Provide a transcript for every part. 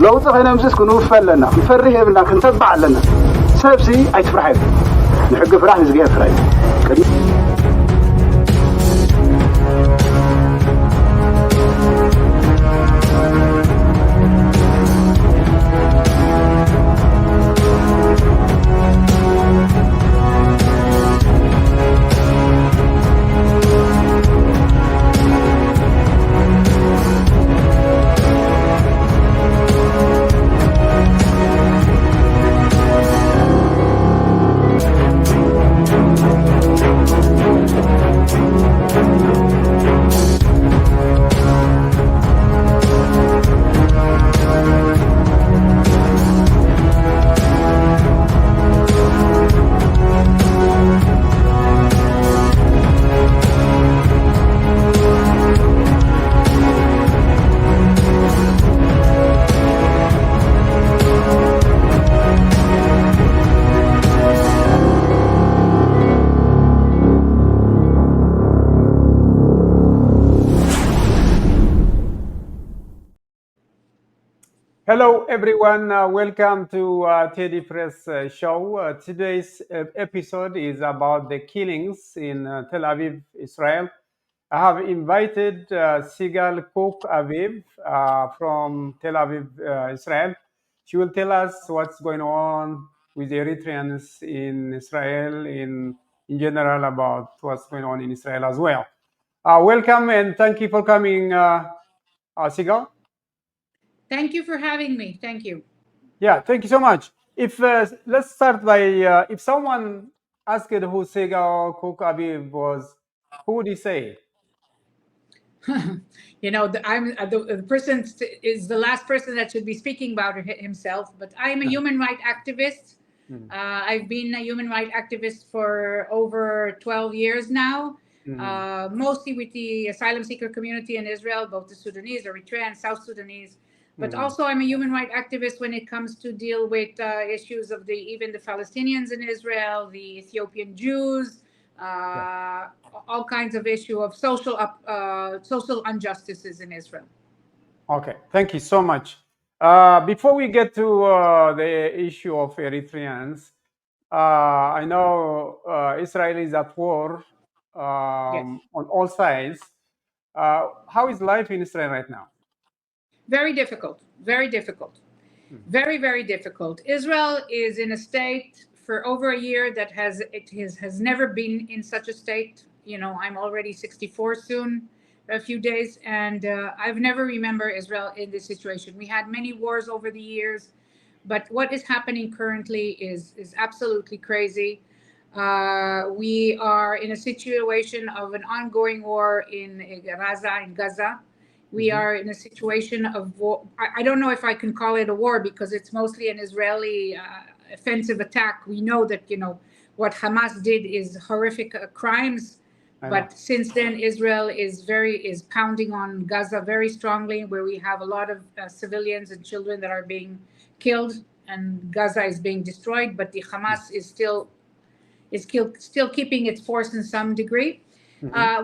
لو تخينا مسس كنو فلنا نفرح بنا كنتبع لنا سبسي أي تفرح نحق فرح نزقيها فرح. Hello, everyone. Welcome to Teddy Press show. Today's episode is about the killings in Tel Aviv, Israel. I have invited Sigal Kook Aviv from Tel Aviv, Israel. She will tell us what's going on with the Eritreans in Israel, in general, about what's going on in Israel as well. Welcome and thank you for coming, Sigal. Thank you for having me. Thank you. Yeah, thank you so much. If let's start by if someone asked who Sigal Kook Aviv was, who would he say? You know, I'm the person is the last person that should be speaking about himself, but I'm a human rights activist. I've been a human rights activist for over 12 years now, mostly with the asylum seeker community in Israel, both the Sudanese, Eritrean, South Sudanese. But also, I'm a human rights activist when it comes to deal with issues of even the Palestinians in Israel, the Ethiopian Jews, all kinds of issue of social injustices in Israel. Okay, thank you so much. Before we get to the issue of Eritreans, I know Israel is at war on all sides. How is life in Israel right now? Very difficult. Very difficult. Very, very difficult. Israel is in a state for over a year that has never been in such a state. You know, I'm already 64 soon, a few days, and I've never remember Israel in this situation. We had many wars over the years, but what is happening currently is absolutely crazy. We are in a situation of an ongoing war in Gaza. We are in a situation of war. I don't know if I can call it a war because it's mostly an Israeli offensive attack. We know that, you know, what Hamas did is horrific crimes. But since then, Israel is pounding on Gaza very strongly, where we have a lot of civilians and children that are being killed, and Gaza is being destroyed. But the Hamas is still keeping its force in some degree.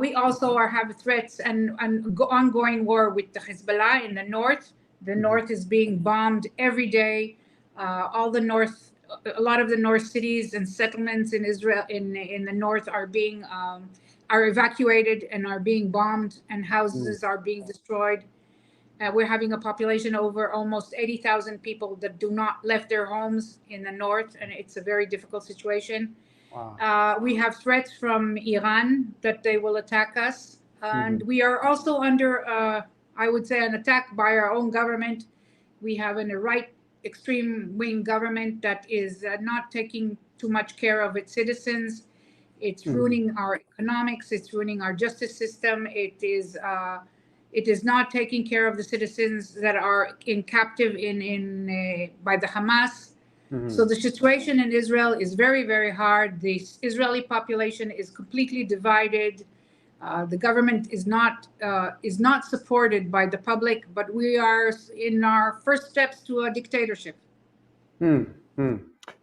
We also have threats and ongoing war with the Hezbollah in the north. The north is being bombed every day. A lot of the north cities and settlements in Israel in the north are evacuated and are being bombed, and houses are being destroyed. We're having a population over almost 80,000 people that do not left their homes in the north, and it's a very difficult situation. Wow. We have threats from Iran that they will attack us. And we are also under, I would say, an attack by our own government. We have a right extreme wing government that is not taking too much care of its citizens. It's ruining our economics. It's ruining our justice system. It is not taking care of the citizens that are in captive by the Hamas. So the situation in Israel is very, very hard. The Israeli population is completely divided. The government is not supported by the public, but we are in our first steps to a dictatorship.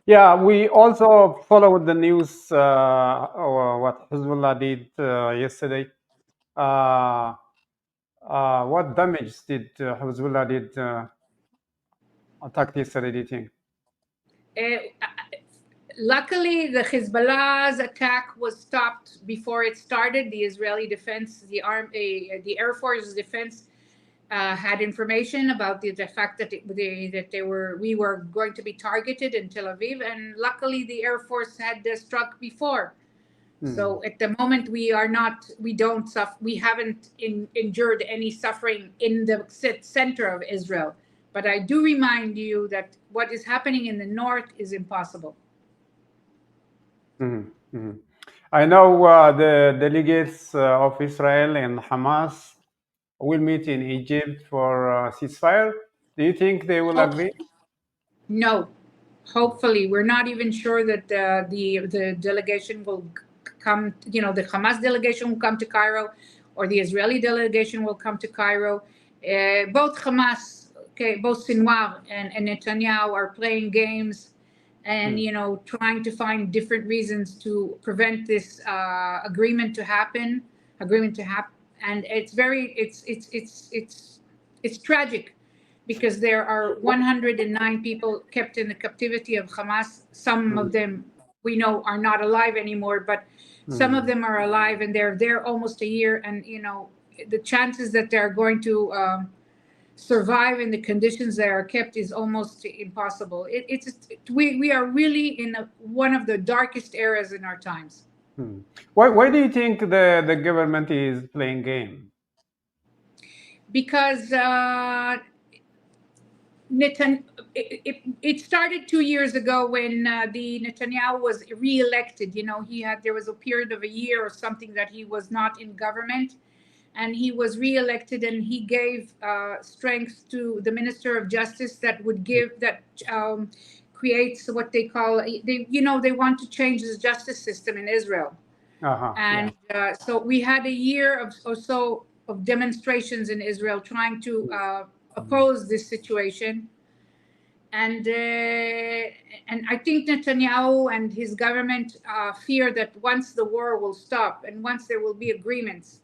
Yeah, we also followed the news or what Hezbollah did yesterday. What damage did Hezbollah did attacked yesterday, do you think? Luckily, the Hezbollah's attack was stopped before it started. The Israeli defense, the Air Force's defense had information about the fact that we were going to be targeted in Tel Aviv, and luckily the Air Force had struck before. So at the moment we haven't endured any suffering in the center of Israel. But I do remind you that what is happening in the north is impossible. I know the delegates of Israel and Hamas will meet in Egypt for ceasefire. Do you think they will agree? No. Hopefully, we're not even sure that the delegation will come. The Hamas delegation will come to Cairo, or the Israeli delegation will come to Cairo. Both Hamas, both Sinwar and Netanyahu are playing games, and trying to find different reasons to prevent this agreement to happen. And it's tragic, because there are 109 people kept in the captivity of Hamas. Some of them we know are not alive anymore, but some of them are alive, and they're there almost a year. And the chances that they're going to survive in the conditions they are kept is almost impossible. We are really in one of the darkest eras in our times. Why do you think the government is playing game? Because it started 2 years ago when the Netanyahu was re-elected. There was a period of a year or something that he was not in government, and he was re-elected, and he gave strength to the Minister of Justice that creates what they call they want to change the justice system in Israel. So we had a year or so of demonstrations in Israel trying to oppose this situation. And I think Netanyahu and his government fear that once the war will stop, and once there will be agreements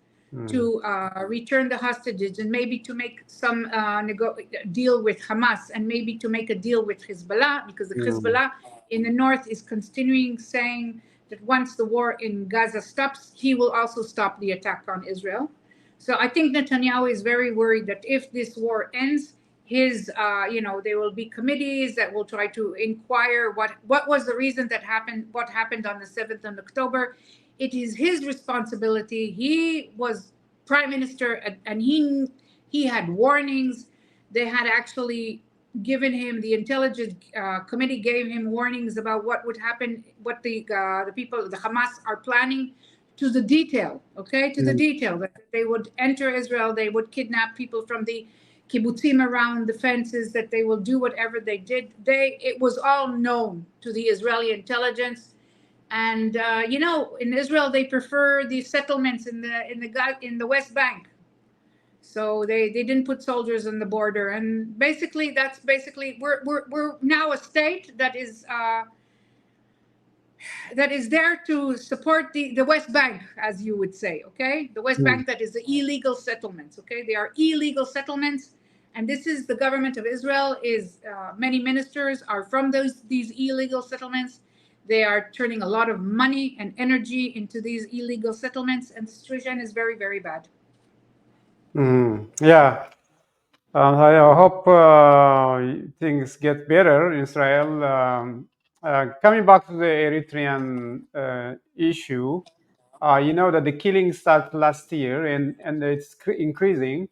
to return the hostages, and maybe to make some deal with Hamas, and maybe to make a deal with Hezbollah, because the Hezbollah in the north is continuing saying that once the war in Gaza stops, he will also stop the attack on Israel. So I think Netanyahu is very worried that if this war ends, there will be committees that will try to inquire what was the reason what happened on the 7th of October. It is his responsibility. He was prime minister, and he had warnings. They had actually given him, the intelligence committee gave him warnings about what would happen, what the people, the Hamas, are planning to the detail, to the detail, that they would enter Israel, they would kidnap people from the kibbutzim around the fences, that they will do whatever they did. It was all known to the Israeli intelligence. And in Israel they prefer the settlements in the West Bank, so they didn't put soldiers on the border. And basically we're now a state that is there to support the West Bank, as you would say. The West Bank, that is the illegal settlements. They are illegal settlements, and this is the government of Israel. Is many ministers are from these illegal settlements. They are turning a lot of money and energy into these illegal settlements, and the situation is very, very bad. Yeah. I hope things get better in Israel. Coming back to the Eritrean issue, that the killings started last year, and it's increasing.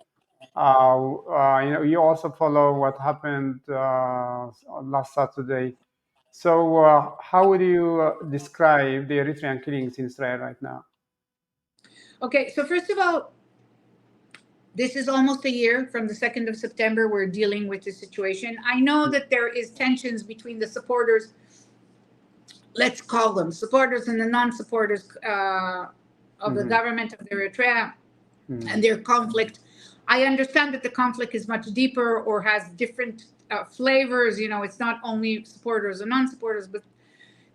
You also follow what happened last Saturday. So how would you describe the Eritrean killings in Israel right now? Okay, so first of all, this is almost a year from the 2nd of September. We're dealing with this situation. I know that there is tensions between the supporters, let's call them supporters, and the non-supporters of the government of Eritrea, and their conflict. I understand that the conflict is much deeper, or has different flavors. It's not only supporters and non-supporters, but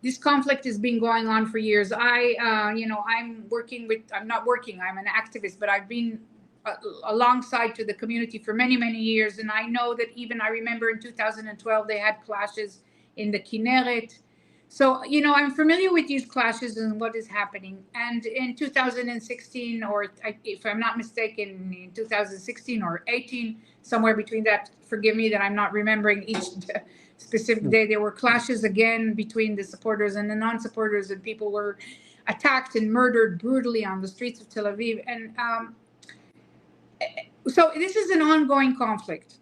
this conflict has been going on for years. I'm an activist, but I've been alongside to the community for many, many years. And I know that even I remember in 2012, they had clashes in the Kinneret. So, I'm familiar with these clashes and what is happening. And in 2016, or if I'm not mistaken, in 2016 or 18, somewhere between that, forgive me that I'm not remembering each specific day, there were clashes again between the supporters and the non-supporters, and people were attacked and murdered brutally on the streets of Tel Aviv. And so this is an ongoing conflict.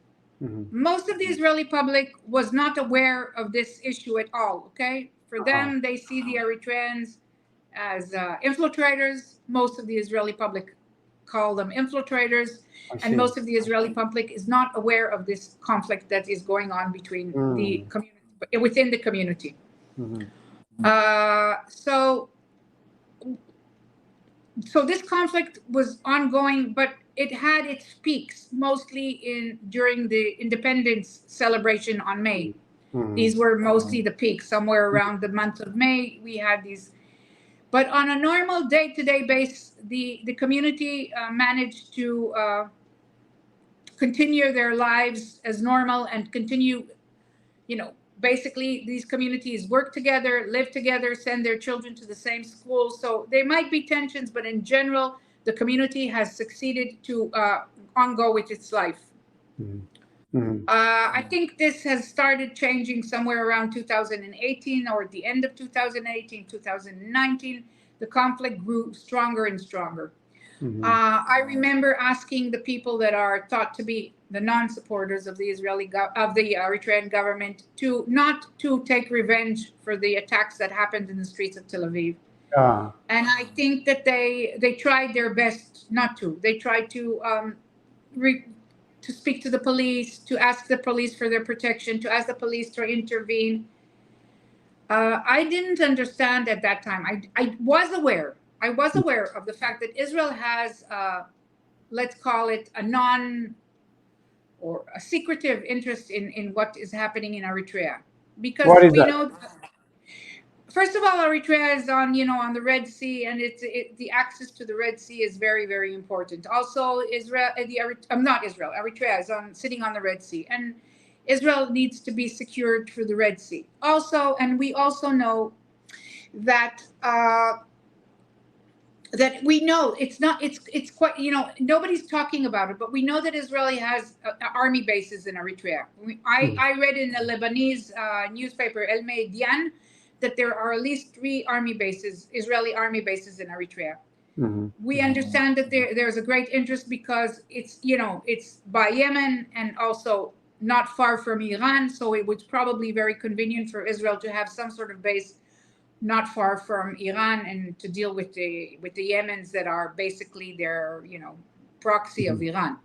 Most of the Israeli public was not aware of this issue at all, okay? For them, they see the Eritreans as infiltrators. Most of the Israeli public call them infiltrators. And most of the Israeli public is not aware of this conflict that is going on between the community, within the community. So this conflict was ongoing, but it had its peaks mostly during the independence celebration on May. These were mostly the peaks. Somewhere around the month of May, we had these. But on a normal day-to-day basis, the community managed to continue their lives as normal and continue, basically these communities work together, live together, send their children to the same school. So there might be tensions, but in general, the community has succeeded to go with its life. I think this has started changing somewhere around 2018 or at the end of 2018, 2019. The conflict grew stronger and stronger. I remember asking the people that are thought to be the non-supporters of the Eritrean government to not to take revenge for the attacks that happened in the streets of Tel Aviv. And I think that they tried their best not to. They tried to speak to the police, to ask the police for their protection, to ask the police to intervene. I didn't understand at that time. I was aware of the fact that Israel has, let's call it a secretive interest in what is happening in Eritrea. Because we know, first of all, Eritrea is on the Red Sea, and the access to the Red Sea is very, very important. Also, Eritrea is sitting on the Red Sea, and Israel needs to be secured for the Red Sea. Also, and we also know that that we know it's quite, nobody's talking about it, but we know that Israel has army bases in Eritrea. I read in the Lebanese newspaper El Median that there are at least 3 Israeli army bases in Eritrea. We understand that there's a great interest because it's by Yemen and also not far from Iran, so it was probably very convenient for Israel to have some sort of base not far from Iran and to deal with the Yemens that are basically their proxy of Iran.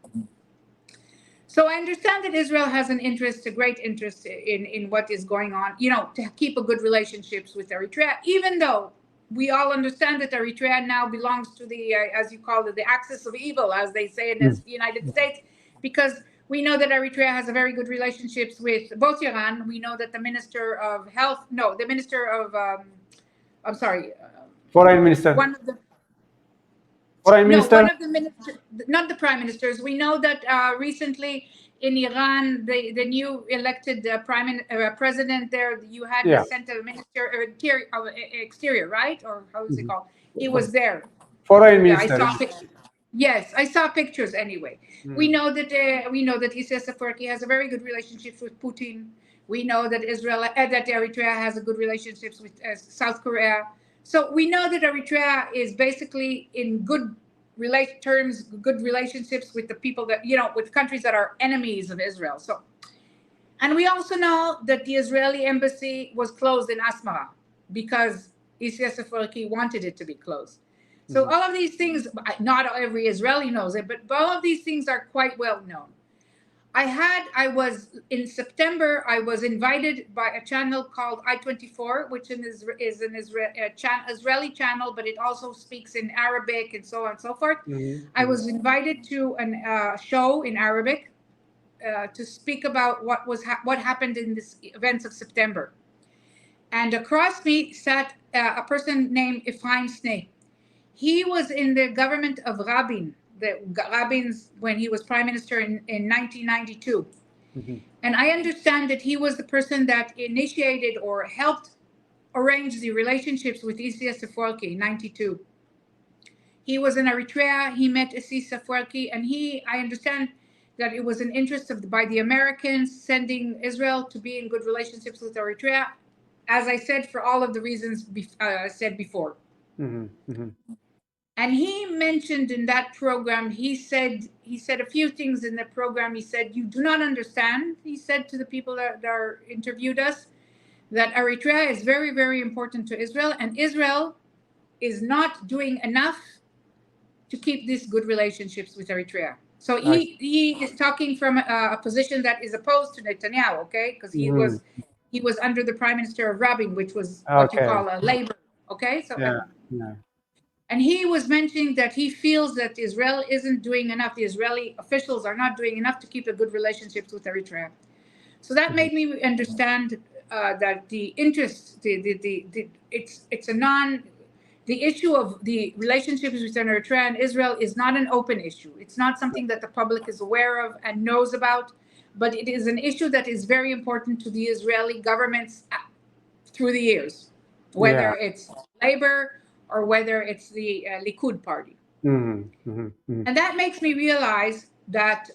So I understand that Israel has a great interest in what is going on, to keep a good relationships with Eritrea, even though we all understand that Eritrea now belongs to the, as you call it, the axis of evil, as they say in the United States, because we know that Eritrea has a very good relationships with both Iran. We know that the Minister of Health, the Minister of, Foreign Minister. One of the ministers, not the prime ministers. We know that recently in Iran, the new elected president there, you had sent a minister of exterior, right? Or how is it called? He was there. Foreign Minister. Yes, I saw pictures anyway. We know that Isaias Afwerki has a very good relationships with Putin. We know that that Eritrea has a good relationships with South Korea. So we know that Eritrea is basically in good relationships with the people that, with countries that are enemies of Israel. So, and we also know that the Israeli embassy was closed in Asmara because Isaias Afwerki wanted it to be closed. So all of these things, not every Israeli knows it, but all of these things are quite well known. In September, I was invited by a channel called I-24, which is an Israeli channel, but it also speaks in Arabic and so on and so forth. I was invited to a show in Arabic to speak about what happened in these events of September. And across me sat a person named Ephraim Sneh. He was in the government of Rabin Rabin's, when he was prime minister in 1992. Mm-hmm. And I understand that he was the person that initiated or helped arrange the relationships with Isaias Afwerki in 92. He was in Eritrea, he met Isaias Afwerki, and I understand that it was an interest by the Americans sending Israel to be in good relationships with Eritrea, as I said, for all of the reasons said before. Mm-hmm. Mm-hmm. And he mentioned in that program, he said a few things in the program. He said, "You do not understand," he said to the people that interviewed us, "that Eritrea is very, very important to Israel, and Israel is not doing enough to keep these good relationships with Eritrea." So he is talking from a position that is opposed to Netanyahu, okay? Because he was under the prime minister of Rabin, which was what you call a labor, okay? So and he was mentioning that he feels that Israel isn't doing enough. The Israeli officials are not doing enough to keep a good relationships with Eritrea. So that made me understand that the interest, the issue of the relationships between Eritrea and Israel is not an open issue. It's not something that the public is aware of and knows about, but it is an issue that is very important to the Israeli governments through the years, whether it's Labor or whether it's the Likud party. Mm-hmm. Mm-hmm. Mm-hmm. And that makes me realize that,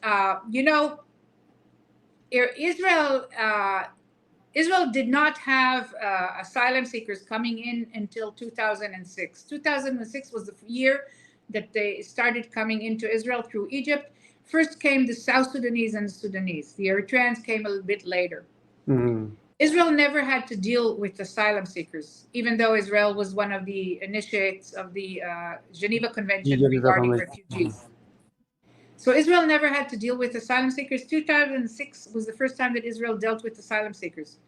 Israel did not have asylum seekers coming in until 2006. 2006 was the year that they started coming into Israel through Egypt. First came the South Sudanese and the Sudanese. The Eritreans came a little bit later. Mm-hmm. Israel never had to deal with asylum seekers, even though Israel was one of the initiates of the Geneva Convention regarding refugees. So Israel never had to deal with asylum seekers. 2006 was the first time that Israel dealt with asylum seekers.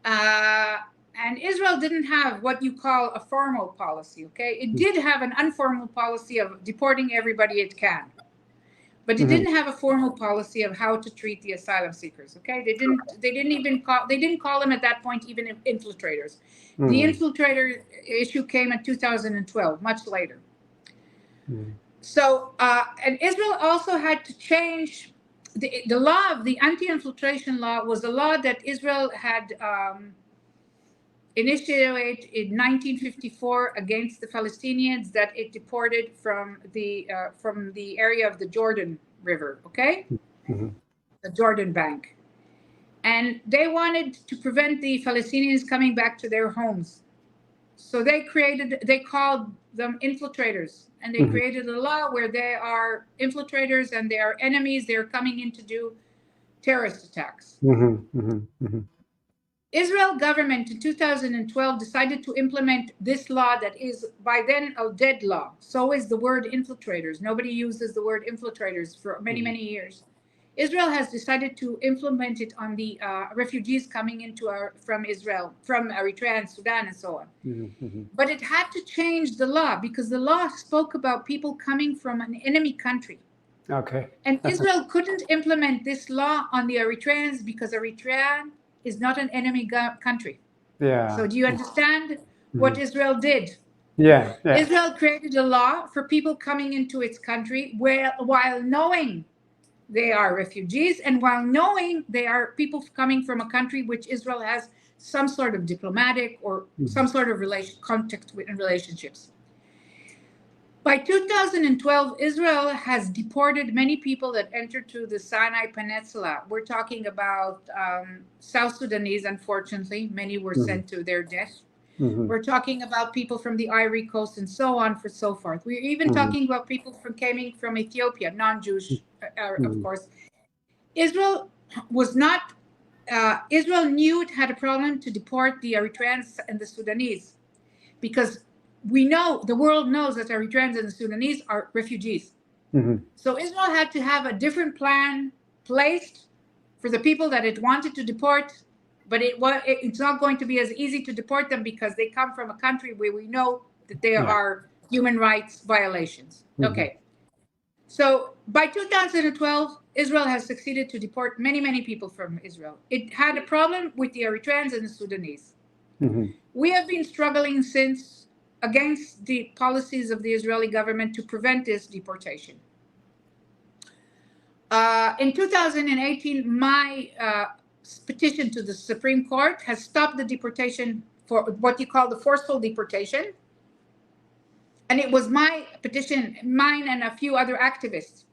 And Israel didn't have what you call a formal policy, okay? It did have an informal policy of deporting everybody it can. But it didn't have a formal policy of how to treat the asylum seekers, okay? They didn't call them at that point even infiltrators. Mm-hmm. The infiltrator issue came in 2012, much later. Mm-hmm. So, and Israel also had to change the law of the anti-infiltration law was a law that Israel had initiated in 1954 against the Palestinians that it deported from the area of the Jordan River, okay? Mm-hmm. The Jordan Bank. And they wanted to prevent the Palestinians coming back to their homes. So they called them infiltrators, and they created a law where they are infiltrators and they are enemies. They're coming in to do terrorist attacks. Mm-hmm. Mm-hmm. Mm-hmm. Israel government in 2012 decided to implement this law that is by then a dead law. So is the word infiltrators. Nobody uses the word infiltrators for many, many years. Israel has decided to implement it on the refugees coming into from Israel, from Eritrea and Sudan and so on. Mm-hmm. But it had to change the law because the law spoke about people coming from an enemy country. Okay. And Israel couldn't implement this law on the Eritreans because Eritrea is not an enemy country. Yeah. So do you understand what Israel did? Yeah. Israel created a law for people coming into its country while knowing they are refugees and while knowing they are people coming from a country which Israel has some sort of diplomatic or some sort of contact with and relationships. By 2012, Israel has deported many people that entered to the Sinai Peninsula. We're talking about South Sudanese, unfortunately. Many were sent to their death. Mm-hmm. We're talking about people from the Ivory Coast and so on and so forth. We're even talking about people coming from Ethiopia, non-Jewish, of course. Israel was not, Israel knew it had a problem to deport the Eritreans and the Sudanese because we know, the world knows that Eritreans and the Sudanese are refugees. Mm-hmm. So Israel had to have a different plan placed for the people that it wanted to deport, but it's not going to be as easy to deport them because they come from a country where we know that there are human rights violations. Mm-hmm. Okay. So by 2012, Israel has succeeded to deport many, many people from Israel. It had a problem with the Eritreans and the Sudanese. Mm-hmm. We have been struggling since against the policies of the Israeli government to prevent this deportation. In 2018, my petition to the Supreme Court has stopped the deportation for what you call the forceful deportation. And it was my petition, mine and a few other activists.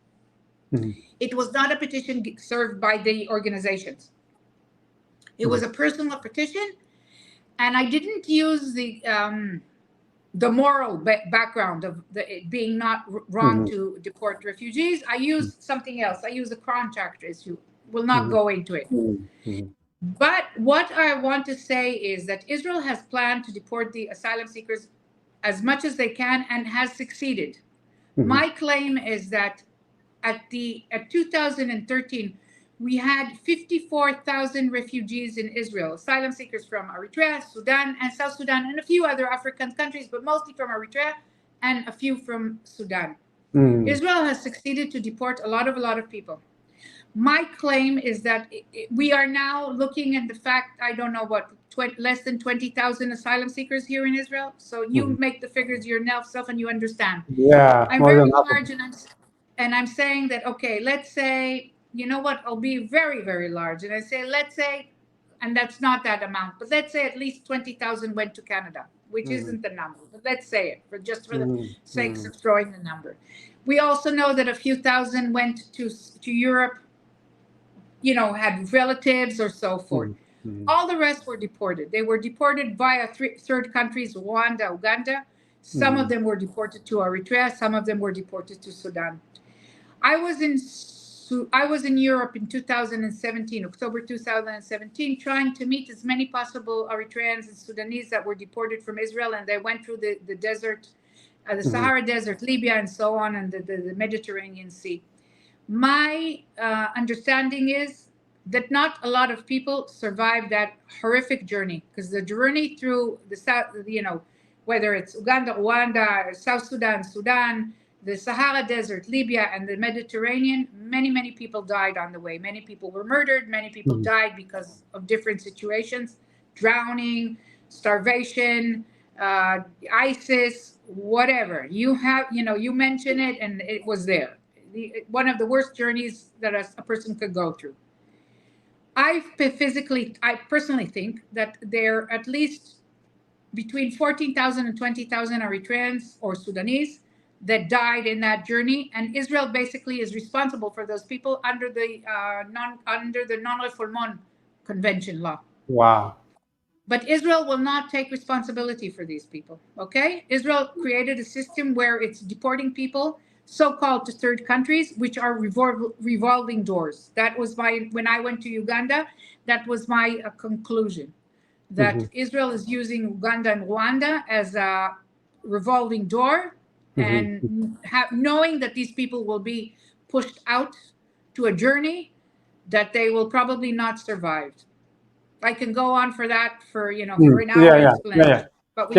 It was not a petition served by the organizations. It was a personal petition, and I didn't use the moral background of it being not wrong to deport refugees. I used something else. I used a contract issue. Will not go into it. But what I want to say is that Israel has planned to deport the asylum seekers as much as they can and has succeeded. My claim is that at 2013, we had 54,000 refugees in Israel, asylum seekers from Eritrea, Sudan, and South Sudan, and a few other African countries, but mostly from Eritrea and a few from Sudan. Israel has succeeded to deport a lot of people. My claim is that we are now looking at the fact, I don't know what, less than 20,000 asylum seekers here in Israel. So you make the figures yourself and you understand. Yeah, I'm very large, and I'm saying that, okay, let's say, you know what, I'll be very, very large. And I say, let's say, and that's not that amount, but let's say at least 20,000 went to Canada, which isn't the number, but let's say it for the sakes of throwing the number. We also know that a few thousand went to Europe, you know, had relatives or so forth. All the rest were deported. They were deported via third countries, Rwanda, Uganda. Some of them were deported to Eritrea. Some of them were deported to Sudan. I was in Europe in 2017, October 2017, trying to meet as many possible Eritreans and Sudanese that were deported from Israel, and they went through the desert, the Sahara Desert, Libya, and so on, and the Mediterranean Sea. My understanding is that not a lot of people survive that horrific journey, because the journey through the South, you know, whether it's Uganda, Rwanda, South Sudan, Sudan, the Sahara Desert, Libya, and the Mediterranean, many people died on the way. Many people were murdered. Many people died because of different situations, drowning, starvation, ISIS, whatever. You mention it, and it was there. One of the worst journeys that a person could go through. I personally think that there are at least between 14,000 and 20,000 Eritreans or Sudanese that died in that journey, and Israel basically is responsible for those people under the non-refoulement convention law. Wow. But Israel will not take responsibility for these people. Okay, Israel created a system where it's deporting people, so-called, to third countries, which are revolving doors. That was when I went to Uganda, that was my conclusion, that Israel is using Uganda and Rwanda as a revolving door, and knowing that these people will be pushed out to a journey that they will probably not survive. I can go on for that for an hour. But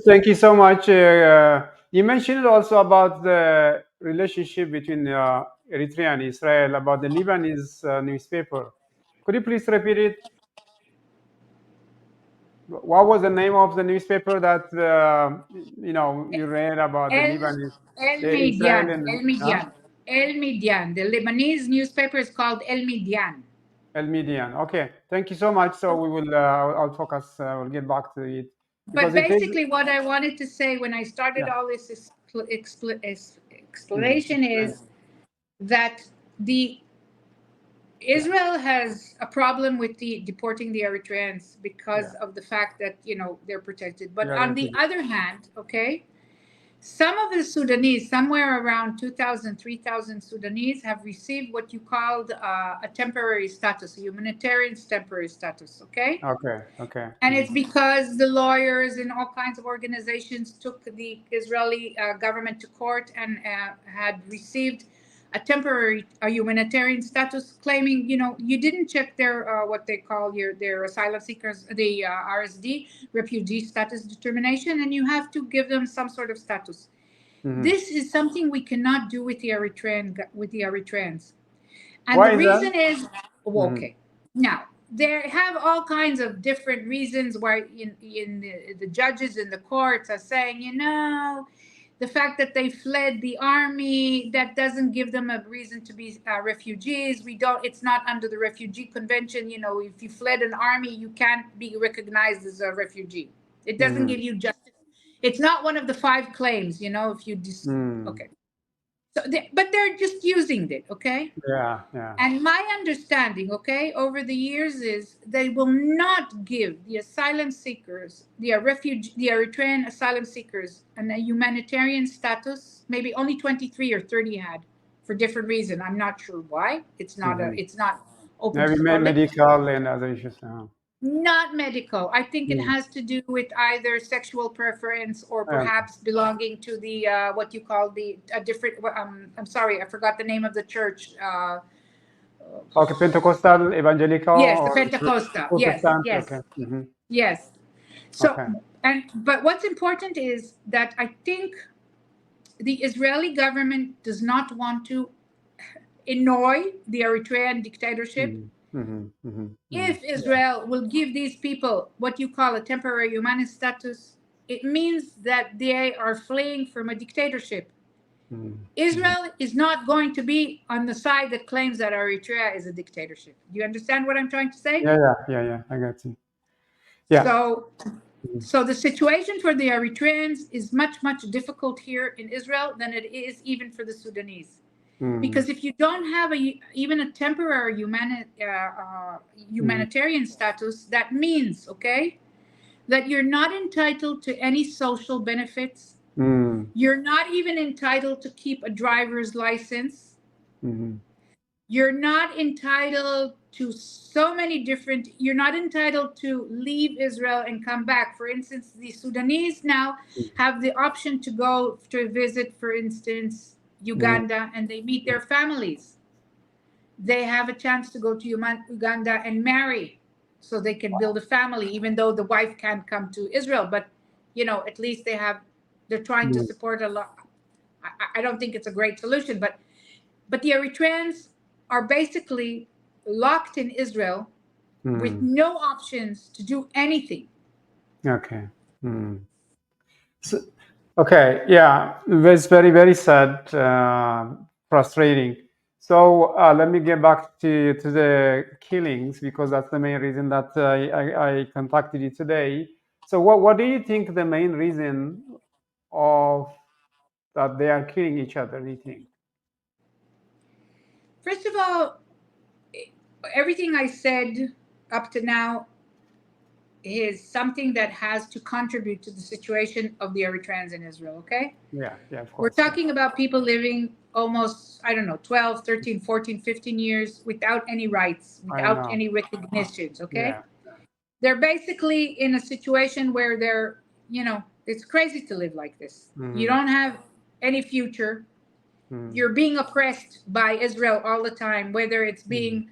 thank you so much. You mentioned also about the relationship between Eritrea and Israel, about the Lebanese newspaper. Could you please repeat it? What was the name of the newspaper that you read about the Lebanese? El Midian. The Lebanese newspaper is called El Midian. El Midian. Okay, thank you so much. So we will. I'll focus. We'll get back to it. But basically, what I wanted to say when I started all this explanation is that Israel has a problem with deporting the Eritreans because of the fact that they're protected. But on the other hand, some of the Sudanese, somewhere around 2,000, 3,000 Sudanese, have received what you called a temporary status, a humanitarian temporary status. Okay. And it's because the lawyers and all kinds of organizations took the Israeli government to court and had received a humanitarian status, claiming you didn't check their what they call their asylum seekers, the RSD, refugee status determination, and you have to give them some sort of status. This is something we cannot do with the Eritreans, and the reason is now they have all kinds of different reasons why the judges in the courts are saying, the fact that they fled the army, that doesn't give them a reason to be refugees. It's not under the Refugee Convention. If you fled an army, you can't be recognized as a refugee. It doesn't give you justice. It's not one of the 5 claims, if you okay. So but they're just using it, okay? Yeah. And my understanding, okay, over the years is they will not give the asylum seekers, the Eritrean asylum seekers, a humanitarian status. Maybe only 23 or 30 had, for different reason. I'm not sure why. It's not open Maybe to the public. medical and other issues. Not medical. I think it has to do with either sexual preference or perhaps belonging to the what you call a different. I'm sorry, I forgot the name of the church. Okay, Pentecostal, evangelical. Yes, the Pentecostal. Yes. Okay. Yes. So, okay. But what's important is that I think the Israeli government does not want to annoy the Eritrean dictatorship. If Israel will give these people what you call a temporary humanist status, it means that they are fleeing from a dictatorship. Israel is not going to be on the side that claims that Eritrea is a dictatorship. Do you understand what I'm trying to say? Yeah. I got you. Yeah. So the situation for the Eritreans is much, much difficult here in Israel than it is even for the Sudanese. Because if you don't have even a temporary humanitarian status, that means, okay, that you're not entitled to any social benefits. You're not even entitled to keep a driver's license. You're not entitled to so many different, you're not entitled to leave Israel and come back. For instance, the Sudanese now have the option to go to visit, for instance, Uganda, and they meet their families. They have a chance to go to Uganda and marry, so they can build a family, even though the wife can't come to Israel. But, at least they're trying to support a lot. I don't think it's a great solution, but the Eritreans are basically locked in Israel with no options to do anything. Okay. So, okay. Yeah. It's very, very sad, frustrating. So let me get back to the killings, because that's the main reason that I contacted you today. So what do you think the main reason of that they are killing each other, do you think? First of all, everything I said up to now is something that has to contribute to the situation of the Eritreans in Israel, okay? Yeah, of course. We're talking about people living almost, 12, 13, 14, 15 years without any rights, without any recognitions, okay? Yeah. They're basically in a situation where they're, it's crazy to live like this. You don't have any future. You're being oppressed by Israel all the time, whether it's being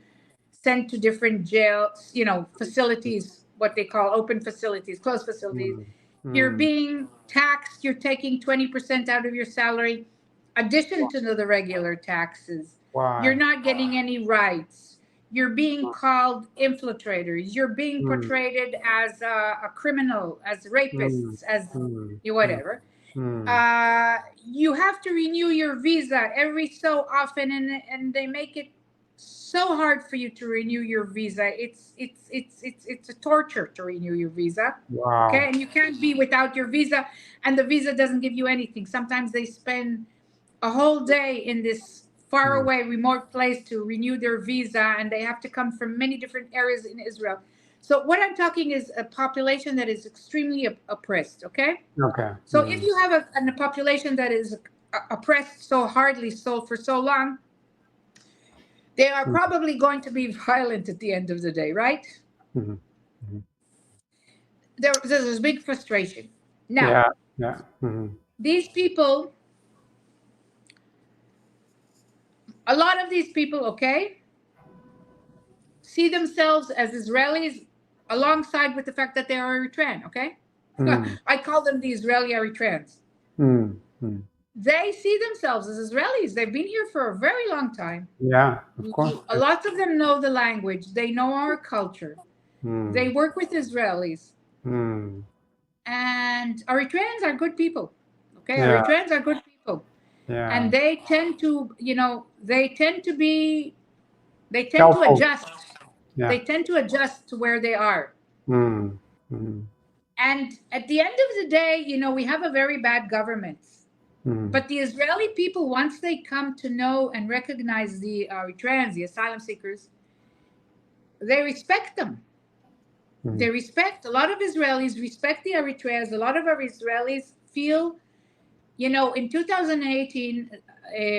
sent to different jails, facilities, what they call open facilities, closed facilities. You're being taxed. You're taking 20% out of your salary, addition to the regular taxes. Wow. You're not getting any rights. You're being called infiltrators. You're being portrayed as a criminal, as rapists, as whatever. You have to renew your visa every so often, and they make it so hard for you to renew your visa. It's a torture to renew your visa. Wow. Okay, and you can't be without your visa, and the visa doesn't give you anything. Sometimes they spend a whole day in this faraway remote place to renew their visa, and they have to come from many different areas in Israel. So what I'm talking is a population that is extremely oppressed, okay? Okay. So if you have a population that is oppressed so hardly for so long, they are probably going to be violent at the end of the day, right? There's big frustration. Now, these people, a lot of these people, okay, see themselves as Israelis alongside with the fact that they are Eritrean, okay? I call them the Israeli Eritreans. they see themselves as Israelis. They've been here for a very long time. Yeah, of course. A lot of them know the language. They know our culture. They work with Israelis. And Eritreans are good people. Okay, Yeah. Eritreans are good people. Yeah. And they tend to, they tend to Helpful. adjust. Yeah. They tend to adjust to where they are. And at the end of the day, we have a very bad government. But the Israeli people, once they come to know and recognize the Eritreans, the asylum seekers, they respect them. They respect, a lot of Israelis respect the Eritreans. A lot of our Israelis feel, in 2018,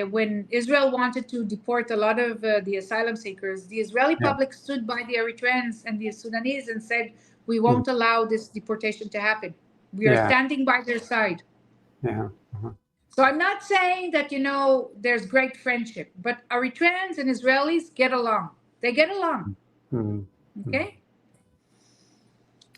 when Israel wanted to deport a lot of the asylum seekers, the Israeli public stood by the Eritreans and the Sudanese and said, we won't allow this deportation to happen. We are standing by their side. Yeah. So I'm not saying that, there's great friendship, but Eritreans and Israelis get along. They get along. Okay?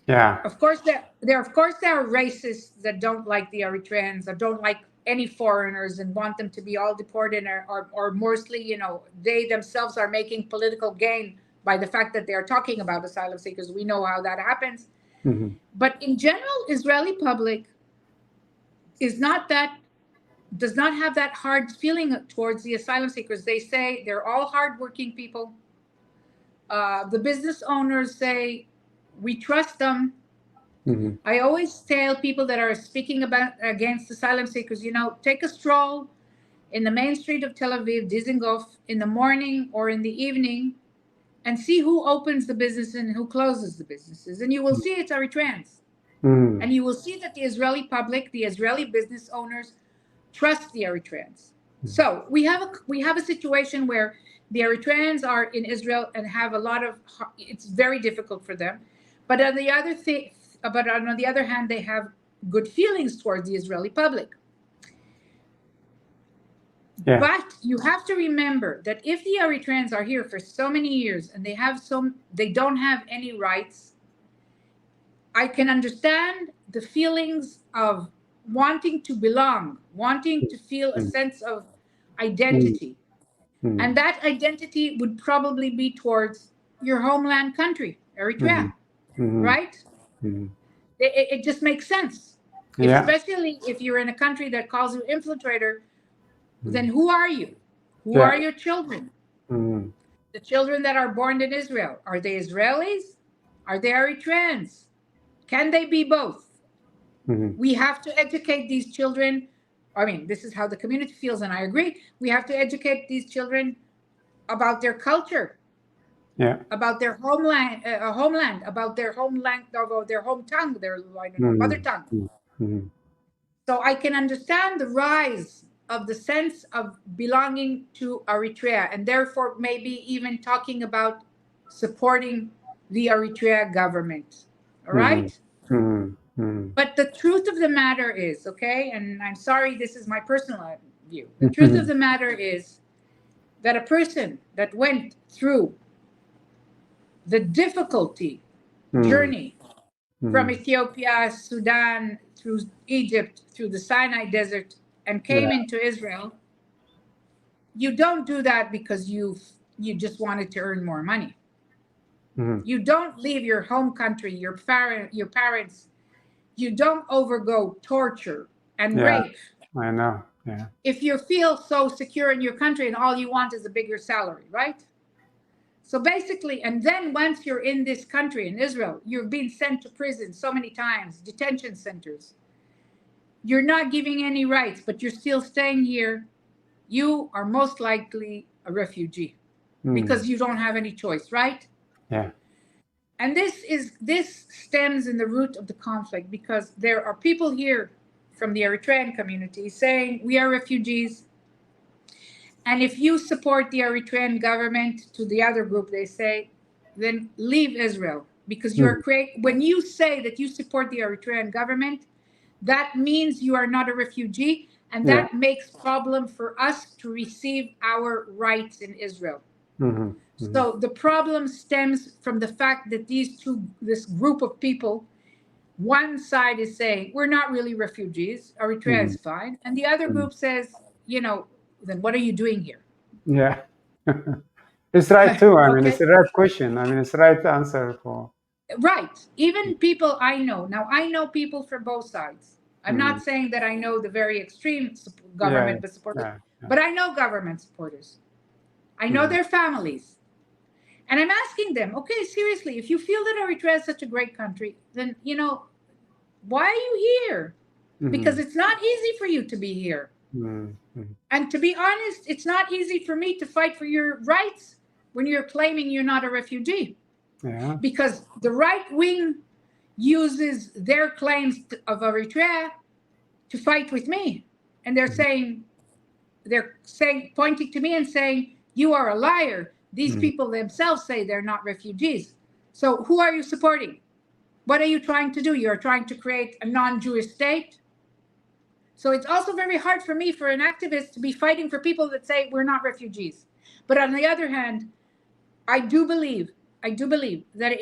Yeah. Of course, there are racists that don't like the Eritreans, that don't like any foreigners and want them to be all deported, or mostly, they themselves are making political gain by the fact that they're talking about asylum seekers. We know how that happens. But in general, Israeli public does not have that hard feeling towards the asylum seekers. They say they're all hardworking people. The business owners say, we trust them. I always tell people that are speaking against asylum seekers, take a stroll in the main street of Tel Aviv, Dizengoff, in the morning or in the evening, and see who opens the business and who closes the businesses. And you will see it's Eritreans. And you will see that the Israeli public, the Israeli business owners, trust the Eritreans. So we have a situation where the Eritreans are in Israel and have a lot of, it's very difficult for them. But on the other hand, they have good feelings towards the Israeli public. Yeah. But you have to remember that if the Eritreans are here for so many years and they don't have any rights, I can understand the feelings of wanting to belong, wanting to feel a sense of identity. And that identity would probably be towards your homeland country, Eritrea, right? It just makes sense. Yeah. Especially if you're in a country that calls you infiltrator, then who are you? Who are your children? The children that are born in Israel, are they Israelis? Are they Eritreans? Can they be both? We have to educate these children. I mean, this is how the community feels, and I agree. We have to educate these children about their culture, about their homeland, about their homeland, or their home tongue, their mother tongue. So I can understand the rise of the sense of belonging to Eritrea, and therefore maybe even talking about supporting the Eritrea government. All right? But the truth of the matter is, okay, and I'm sorry, this is my personal view. The truth of the matter is that a person that went through the difficulty journey from Ethiopia, Sudan, through Egypt, through the Sinai Desert, and came into Israel, you don't do that because you just wanted to earn more money. You don't leave your home country, your parents. You don't overgo torture and rape. I know. Yeah. If you feel so secure in your country and all you want is a bigger salary, right? So basically, and then once you're in this country, in Israel, you're being sent to prison so many times, detention centers. You're not giving any rights, but you're still staying here. You are most likely a refugee because you don't have any choice, right? Yeah. And this stems in the root of the conflict, because there are people here from the Eritrean community saying we are refugees. And if you support the Eritrean government, to the other group, they say, then leave Israel, because when you say that you support the Eritrean government, that means you are not a refugee, and that makes problem for us to receive our rights in Israel. So the problem stems from the fact that this group of people one side is saying, we're not really refugees, Eritrea is fine. And the other group says, then what are you doing here? Yeah. It's right too. I mean, Okay. it's the right question. I mean, it's the right answer for. Right. Even people I know. Now, I know people from both sides. I'm not saying that I know the very extreme government supporters, but I know government supporters. I know their families. And I'm asking them, okay, seriously, if you feel that Eritrea is such a great country, then, why are you here? Because it's not easy for you to be here. And to be honest, it's not easy for me to fight for your rights when you're claiming you're not a refugee. Yeah. Because the right wing uses their claims of Eritrea to fight with me. And they're saying, pointing to me and saying, you are a liar. These people themselves say they're not refugees. So who are you supporting? What are you trying to do? You're trying to create a non-Jewish state? So it's also very hard for me, for an activist, to be fighting for people that say we're not refugees. But on the other hand, I do believe that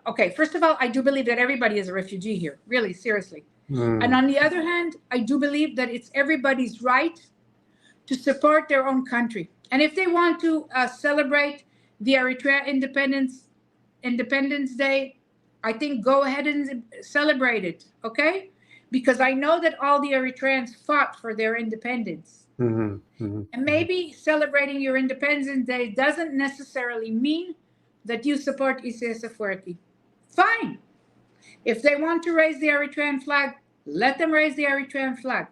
okay, first of all, I do believe that everybody is a refugee here, really, seriously. And on the other hand, I do believe that it's everybody's right to support their own country. And if they want to celebrate the Eritrea Independence Day, I think go ahead and celebrate it, okay? Because I know that all the Eritreans fought for their independence. And maybe celebrating your Independence Day doesn't necessarily mean that you support Isaias Afwerki. Fine. If they want to raise the Eritrean flag, let them raise the Eritrean flag.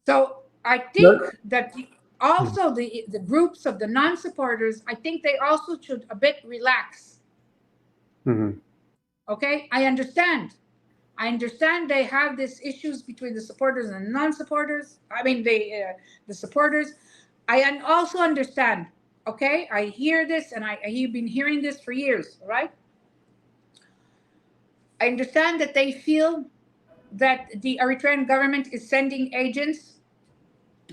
So I think that also the groups of the non-supporters, I think they also should a bit relax. Okay, I understand they have these issues between the supporters and non-supporters. I mean, the supporters. I also understand. Okay, I hear this, and I've been hearing this for years. Right? I understand that they feel that the Eritrean government is sending agents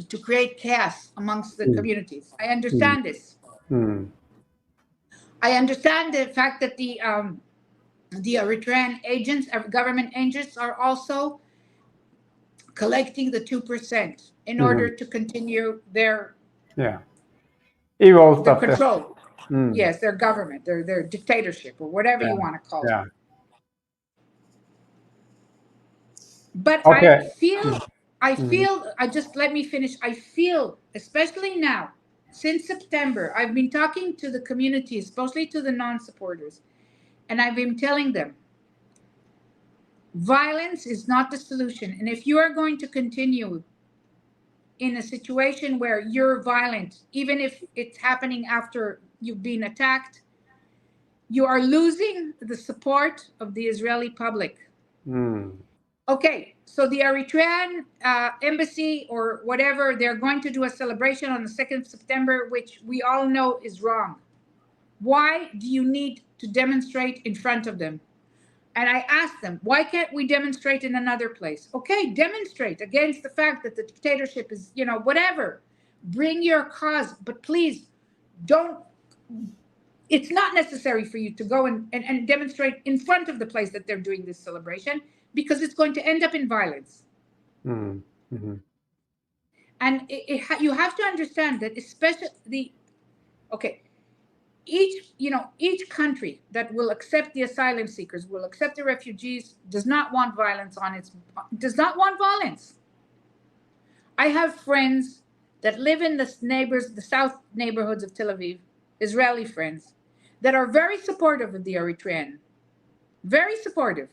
to create chaos amongst the communities. I understand this. I understand the fact that the Eritrean agents, government agents, are also collecting the 2% in order to continue their evil stuff. Control. Yes, their government, their dictatorship, or whatever you want to call it. But okay. Let me finish. I feel, especially now, since September, I've been talking to the community, especially to the non-supporters, and I've been telling them, violence is not the solution. And if you are going to continue in a situation where you're violent, even if it's happening after you've been attacked, you are losing the support of the Israeli public. Okay, so the Eritrean embassy or whatever, they're going to do a celebration on the 2nd of September, which we all know is wrong. Why do you need to demonstrate in front of them? And I asked them, why can't we demonstrate in another place? Okay, demonstrate against the fact that the dictatorship is, whatever. Bring your cause, but please don't. It's not necessary for you to go and demonstrate in front of the place that they're doing this celebration, because it's going to end up in violence. And you have to understand that, especially each country that will accept the asylum seekers, will accept the refugees, does not want violence does not want violence. I have friends that live in the south neighborhoods of Tel Aviv, Israeli friends, that are very supportive of the Eritrean. Very supportive.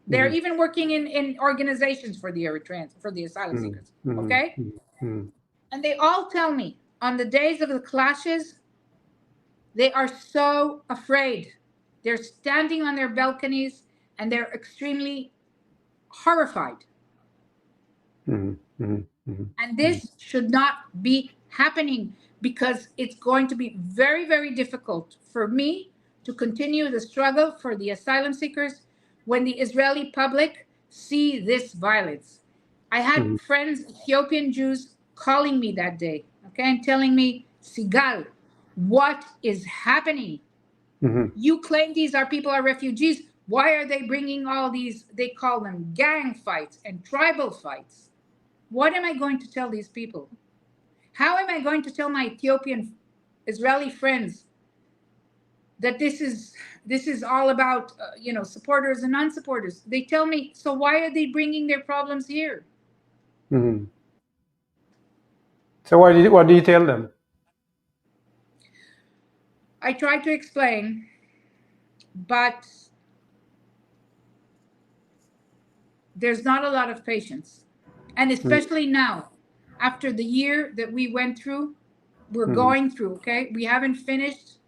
They're even working in organizations for the Eritreans, for the asylum seekers. Okay? And they all tell me, on the days of the clashes, they are so afraid. They're standing on their balconies and they're extremely horrified. And this should not be happening, because it's going to be very, very difficult for me to continue the struggle for the asylum seekers when the Israeli public see this violence. I had friends, Ethiopian Jews, calling me that day, okay, and telling me, Sigal, what is happening? You claim these are people are refugees. Why are they bringing all these? They call them gang fights and tribal fights. What am I going to tell these people? How am I going to tell my Ethiopian Israeli friends that this is all about supporters and non-supporters? They tell me, so why are they bringing their problems here? So what do you tell them? I try to explain, but there's not a lot of patience. And especially now, after the year that we went through, we're going through, okay? We haven't finished.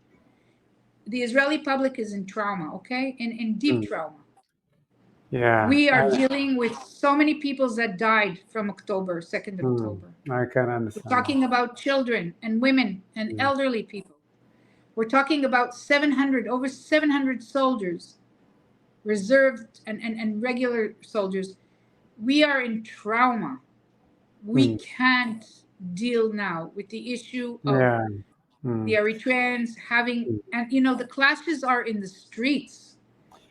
The Israeli public is in trauma, okay? In deep trauma. Yeah. We are dealing with so many people that died from October, 2nd of October. I can understand. We're talking about children and women and elderly people. We're talking about over 700 soldiers, reserved and regular soldiers. We are in trauma. We can't deal now with the issue of the Eritreans having, and the clashes are in the streets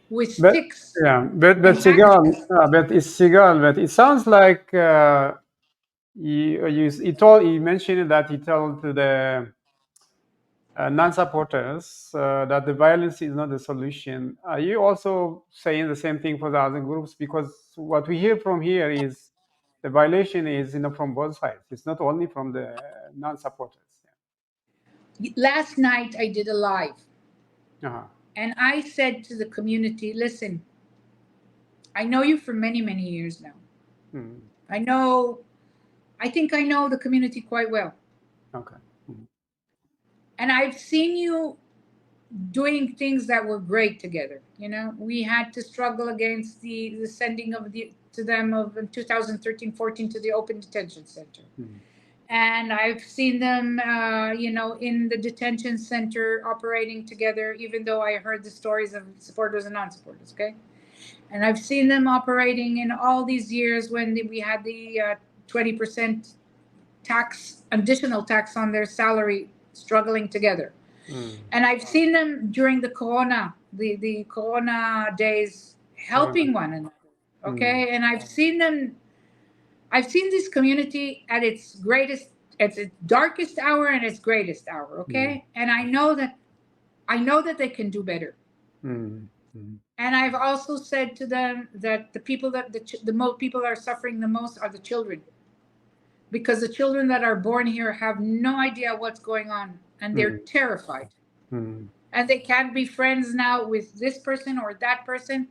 with sticks. Yeah, but Sigal, but it sounds like he mentioned that he told to the non-supporters that the violence is not the solution. Are you also saying the same thing for the other groups? Because what we hear from here is the violation is from both sides. It's not only from the non-supporters. Last night I did a live, and I said to the community, listen, I know you for many, many years now. I think I know the community quite well. Okay. And I've seen you doing things that were great together. We had to struggle against the sending of to them of 2013-14 to the open detention center. And I've seen them, in the detention center operating together, even though I heard the stories of supporters and non-supporters, okay? And I've seen them operating in all these years when we had the 20% additional tax on their salary, struggling together. And I've seen them during the Corona days helping one another, okay? And I've seen this community at its darkest hour and its greatest hour, okay? And I know that they can do better. And I've also said to them that the people people are suffering the most are the children, because the children that are born here have no idea what's going on, and they're terrified. And they can't be friends now with this person or that person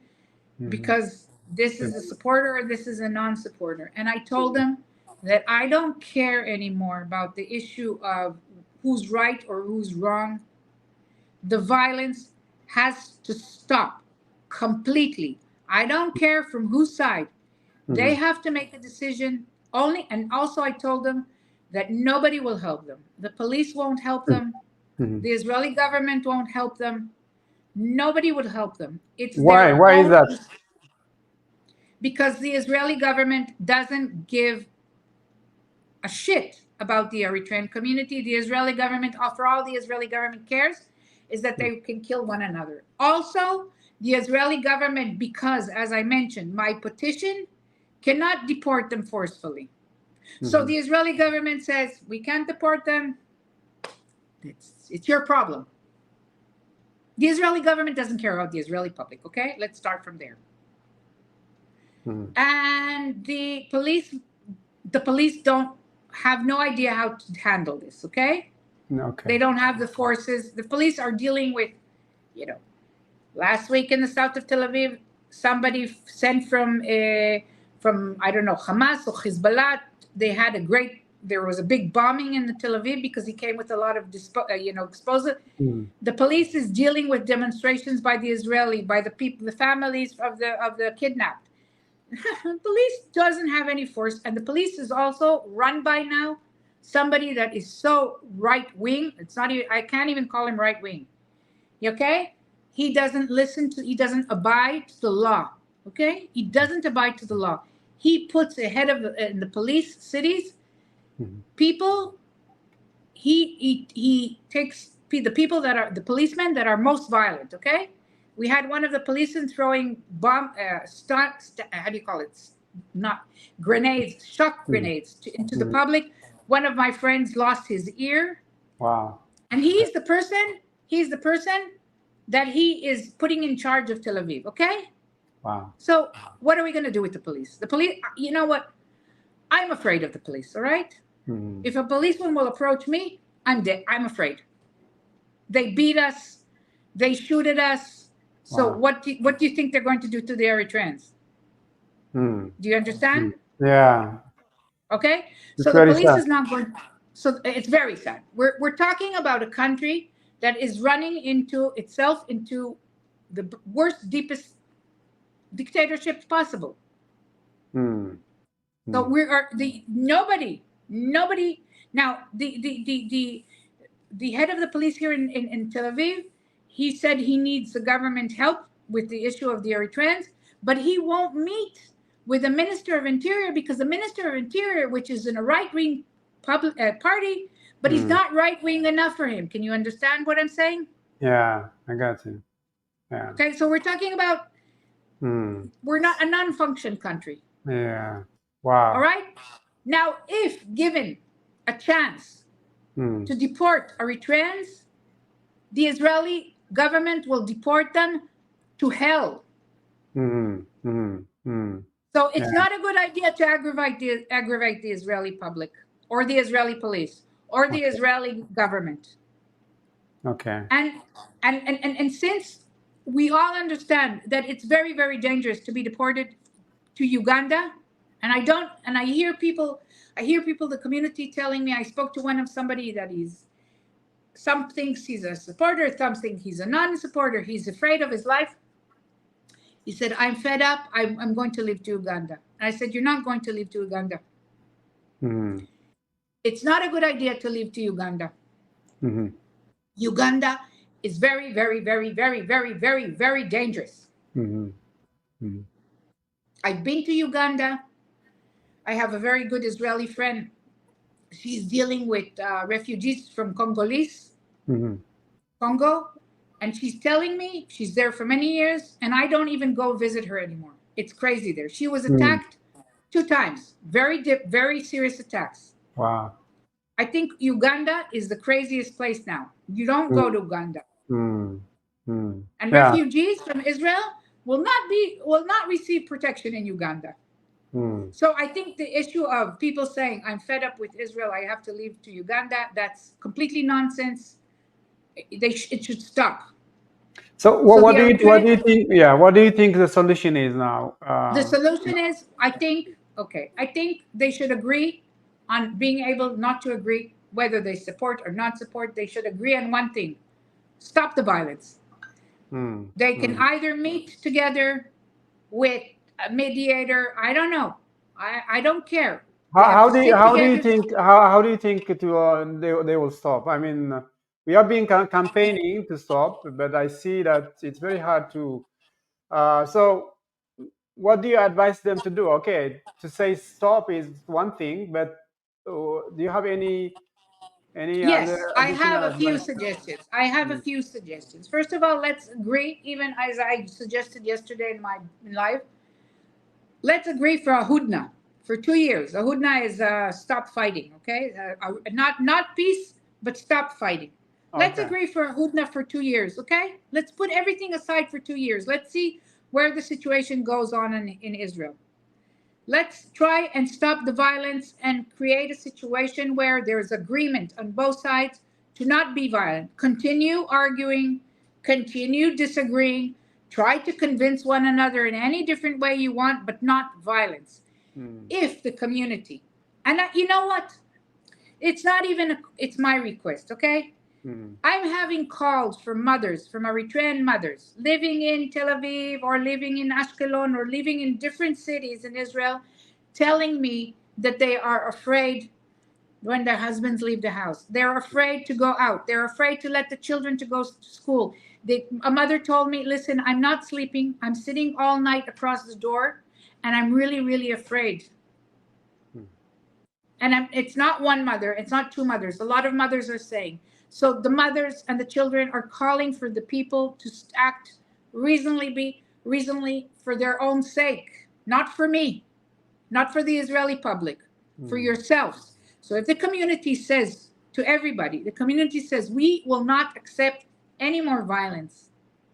because this is a supporter or this is a non-supporter. And I told them that I don't care anymore about the issue of who's right or who's wrong. The violence has to stop completely. I don't care from whose side. They have to make a decision only. And also I told them that nobody will help them. The police won't help them. The Israeli government won't help them. Nobody would help them. Why is that? Because the Israeli government doesn't give a shit about the Eritrean community. The Israeli government, for all the Israeli government cares, is that they can kill one another. Also, the Israeli government, because, as I mentioned, my petition cannot deport them forcefully. So the Israeli government says, we can't deport them. It's your problem. The Israeli government doesn't care about the Israeli public, okay? Let's start from there. And the police have no idea how to handle this, okay? Okay. They don't have the forces. The police are dealing with, last week in the south of Tel Aviv, somebody sent from I don't know, Hamas or Hezbollah. There was a big bombing in the Tel Aviv because he came with a lot of explosive. The police is dealing with demonstrations by the people, the families of the kidnapped. Police doesn't have any force, and the police is also run by now somebody that is so right wing. It's not even, I can't even call him right wing. Okay? He doesn't abide to the law. Okay? He doesn't abide to the law. He puts ahead of in the police cities people. He takes the people that are the policemen that are most violent. Okay, we had one of the policemen throwing how do you call it? Not grenades, shock grenades into the public. One of my friends lost his ear. Wow. And he's the person that he is putting in charge of Tel Aviv. Okay. Wow. So what are we going to do with the police? The police, you know what? I'm afraid of the police. All right. If a policeman will approach me, I'm dead. I'm afraid. They beat us. They shoot at us. So what do you think they're going to do to the Eritreans? Do you understand? Yeah. Okay. It's So the very police sad. is not going. So it's very sad. We're talking about a country that is running into itself into the worst, deepest dictatorship possible. So we are nobody. Now the head of the police here in Tel Aviv, he said he needs the government help with the issue of the Eritreans, but he won't meet with the Minister of Interior because the Minister of Interior, which is in a right-wing party, but he's not right-wing enough for him. Can you understand what I'm saying? Yeah, I got you. Yeah. Okay, so we're talking about we're not a non-function country. Yeah. Wow. All right? Now, if given a chance to deport Eritreans, the Israeli government will deport them to hell. So it's not a good idea to aggravate the Israeli public or the Israeli police or the Israeli government. Okay. And since we all understand that it's very, very dangerous to be deported to Uganda, and I hear people, the community telling me, I spoke to somebody that some thinks he's a supporter, some think he's a non-supporter, he's afraid of his life. He said, I'm fed up, I'm going to leave to Uganda. And I said, you're not going to leave to Uganda. It's not a good idea to leave to Uganda. Uganda is very, very, very, very, very, very, very dangerous. I've been to Uganda. I have a very good Israeli friend. She's dealing with refugees from Congolese, Congo. And she's telling me she's there for many years, and I don't even go visit her anymore. It's crazy there. She was attacked 2 times. Very serious attacks. Wow. I think Uganda is the craziest place now. You don't go to Uganda. And refugees from Israel will not receive protection in Uganda. So I think the issue of people saying, I'm fed up with Israel, I have to leave to Uganda, that's completely nonsense. It should stop. So what do you think? Yeah, what do you think the solution is now? The solution is, I think they should agree on being able not to agree whether they support or not support. They should agree on one thing: stop the violence. They can either meet together with a mediator. I don't know. I don't care. How do you think they will stop? I mean, we have been campaigning to stop, but I see that it's very hard to. So, what do you advise them to do? Okay, to say stop is one thing, but do you have any Yes, other I additional have a few advice? suggestions. First of all, let's agree, even as I suggested yesterday in my live, let's agree for a hudna for 2 years. A hudna is stop fighting, okay? Not peace, but stop fighting. Let's agree for a hudna for 2 years, okay? Let's put everything aside for 2 years. Let's see where the situation goes on in Israel. Let's try and stop the violence and create a situation where there's agreement on both sides to not be violent. Continue arguing, continue disagreeing, try to convince one another in any different way you want, but not violence. If the community, and you know what? It's not even, it's my request, okay? I'm having calls from mothers, from Eritrean mothers, living in Tel Aviv or living in Ashkelon or living in different cities in Israel, telling me that they are afraid when their husbands leave the house. They're afraid to go out. They're afraid to let the children to go to school. A mother told me, listen, I'm not sleeping. I'm sitting all night across the door, and I'm really, really afraid. And it's not one mother, it's not two mothers. A lot of mothers are saying. So the mothers and the children are calling for the people to act reasonably for their own sake, not for me, not for the Israeli public, for yourselves. So if the community says to everybody, the community says, we will not accept any more violence.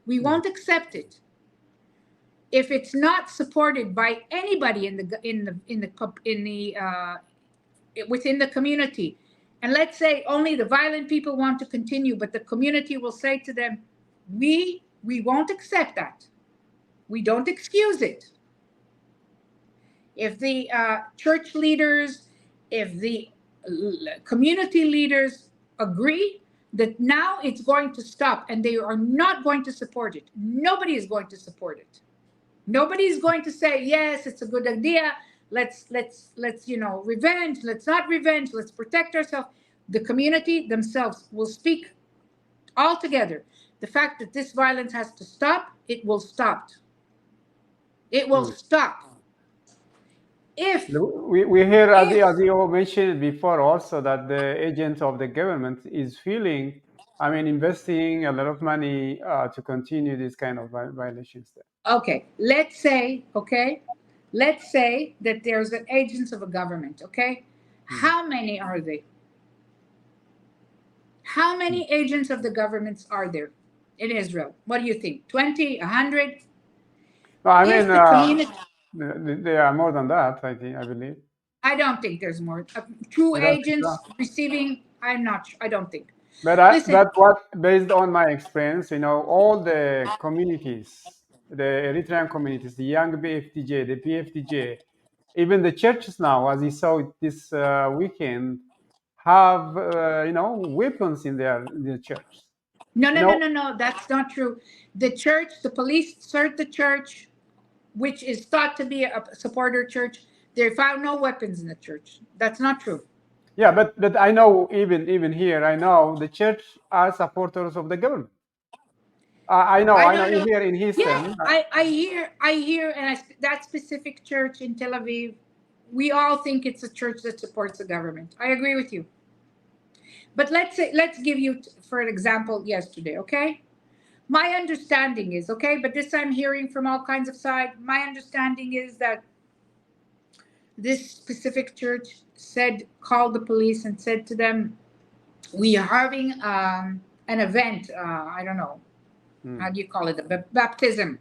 We won't accept it. If it's not supported by anybody within the community, and let's say only the violent people want to continue, but the community will say to them, we won't accept that. We don't excuse it. If the church leaders, if the community leaders agree that now it's going to stop and they are not going to support it, nobody is going to support it. Nobody is going to say, yes, it's a good idea. Let's revenge. Let's not revenge. Let's protect ourselves. The community themselves will speak all together. The fact that this violence has to stop, it will stop. It will stop. If we hear, as you mentioned before, also that the agent of the government is investing a lot of money to continue this kind of violations there. Okay, let's say that there's an agents of a government, okay? How many are they? How many agents of the governments are there in Israel? What do you think? 20, 100? No, there are more than that, I believe. I don't think there's more. True agents receiving, I don't think. But based on my experience, all the communities, the Eritrean communities, the young BFTJ, the PFTJ, even the churches now, as you saw this weekend, have weapons in their church. No, that's not true. The church, the police searched the church, which is thought to be a supporter church. They found no weapons in the church. That's not true. Yeah, but I know even here, I know the church are supporters of the government. I know here in Houston. Yeah, I hear, and that specific church in Tel Aviv, we all think it's a church that supports the government. I agree with you. But let's give you, for an example, yesterday, okay? My understanding is, okay, but this I'm hearing from all kinds of sides. My understanding is that this specific church called the police and said to them, we are having an event, I don't know, how do you call it, a baptism.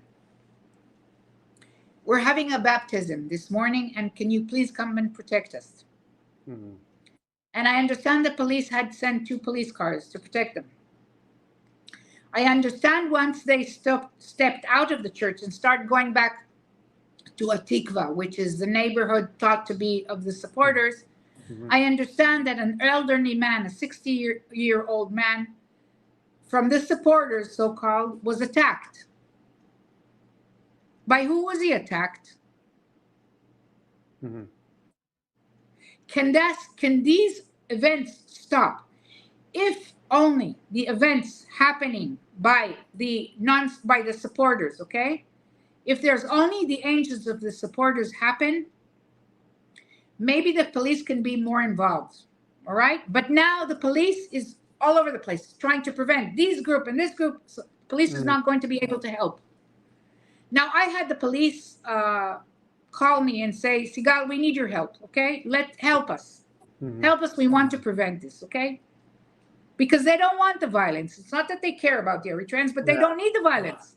We're having a baptism this morning, and can you please come and protect us? And I understand the police had sent 2 police cars to protect them. I understand once they stepped out of the church and started going back to Atikva, which is the neighborhood thought to be of the supporters, I understand that an elderly man, a 60-year-old man from the supporters, so-called, was attacked. By who was he attacked? Can these events stop if only the events happening by the supporters, okay? If there's only the angels of the supporters happen, maybe the police can be more involved, all right? But now the police is all over the place trying to prevent these group and this group. So police is not going to be able to help. Now, I had the police call me and say, Sigal, we need your help, okay? Help us. Help us, we want to prevent this, okay? Because they don't want the violence. It's not that they care about the Eritreans, but they don't need the violence.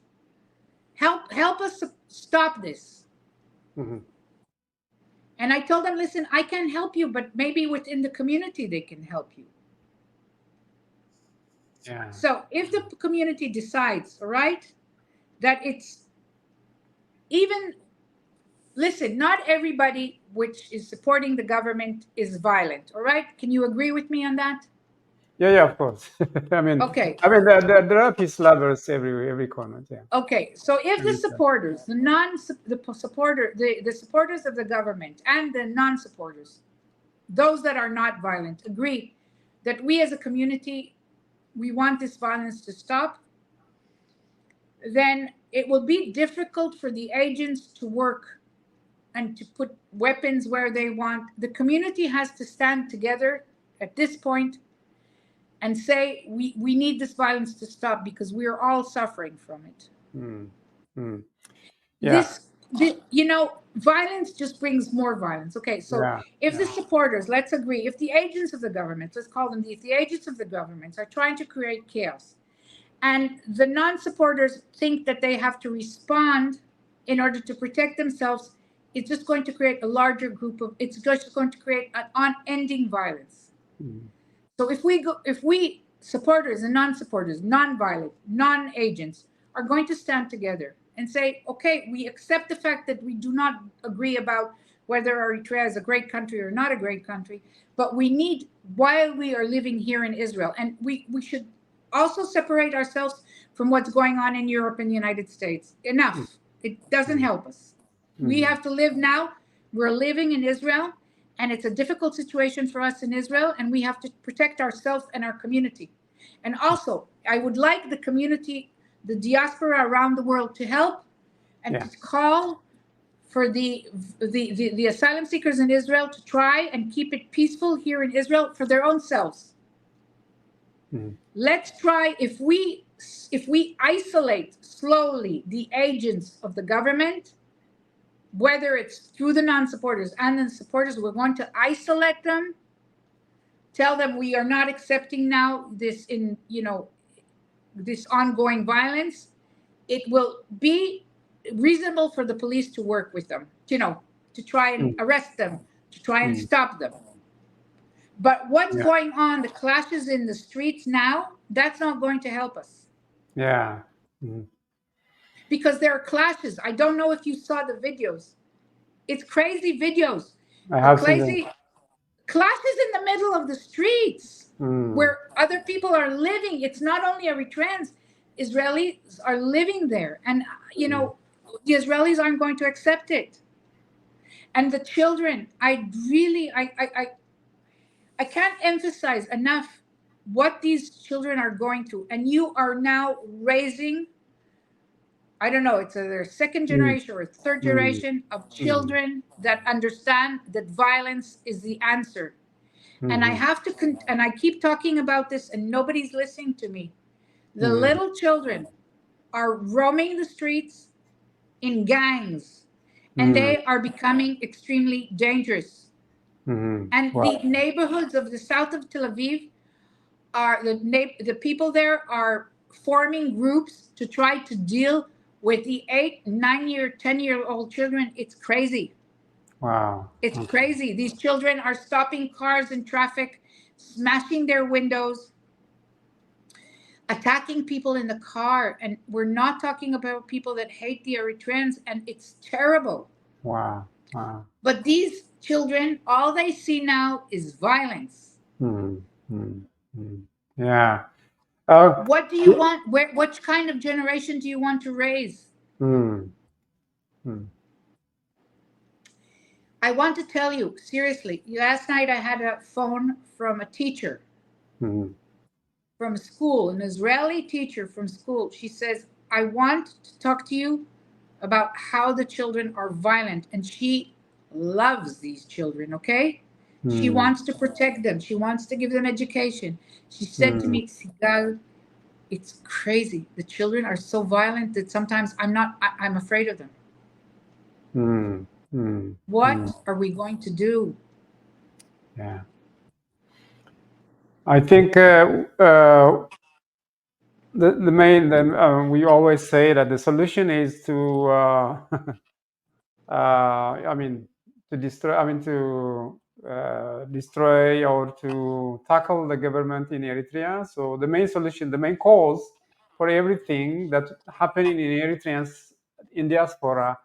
Help us stop this. And I told them, listen, I can help you, but maybe within the community they can help you. Yeah. So if the community decides, all right, that it's even, listen, not everybody which is supporting the government is violent, all right? Can you agree with me on that? Yeah, of course. Okay. There are peace lovers every corner. Yeah. Okay, so if the supporters, the supporters of the government and the non-supporters, those that are not violent, agree that we as a community, we want this violence to stop, then it will be difficult for the agents to work and to put weapons where they want. The community has to stand together at this point and say, we need this violence to stop because we are all suffering from it. Yeah. Violence just brings more violence. Okay, so if the supporters, let's agree, if the agents of the government, let's call them the agents of the government, are trying to create chaos, and the non-supporters think that they have to respond in order to protect themselves, it's just going to create a larger group of, it's just going to create an unending violence. So if we supporters and non-supporters, non-violent, non-agents, are going to stand together and say, okay, we accept the fact that we do not agree about whether Eritrea is a great country or not a great country, but we need, while we are living here in Israel, and we should also separate ourselves from what's going on in Europe and the United States. Enough. It doesn't help us. We have to live now. We're living in Israel, and it's a difficult situation for us in Israel, and we have to protect ourselves and our community. And also, I would like the community, the diaspora around the world, to help and to call for the asylum seekers in Israel to try and keep it peaceful here in Israel for their own selves. Let's try, if we isolate slowly the agents of the government, whether it's through the non-supporters and the supporters, we're going to isolate them, tell them we are not accepting now this this ongoing violence. It will be reasonable for the police to work with them, to try and arrest them, to try and stop them. But what's going on, the clashes in the streets now, that's not going to help us. Yeah. Because there are clashes. I don't know if you saw the videos. It's crazy videos. I have crazy clashes in the middle of the streets where other people are living. It's not only Eritreans. Israelis are living there. And, the Israelis aren't going to accept it. And the children, I can't emphasize enough what these children are going through. And you are now raising, I don't know, it's their second generation or third generation of children that understand that violence is the answer. And I have to, and I keep talking about this and nobody's listening to me. The little children are roaming the streets in gangs, and they are becoming extremely dangerous. And the neighborhoods of the south of Tel Aviv are, the people there are forming groups to try to deal with the 8, 9-year, 10-year-old children. It's crazy. Wow. It's crazy. These children are stopping cars in traffic, smashing their windows, attacking people in the car. And we're not talking about people that hate the Eritreans, and it's terrible. Wow. But these children, all they see now is violence. Yeah. What do you want? What kind of generation do you want to raise? I want to tell you, seriously, last night I had a phone from a teacher from school, an Israeli teacher from school. She says, I want to talk to you about how the children are violent. And she loves these children, okay? She wants to protect them. She wants to give them education. She said to me, Sigal, it's crazy. The children are so violent that sometimes I'm afraid of them. What are we going to do? Yeah. I think the main, we always say that the solution is to, to destroy or to tackle the government in Eritrea. So the main solution, the main cause for everything that's happening in Eritreans in diaspora,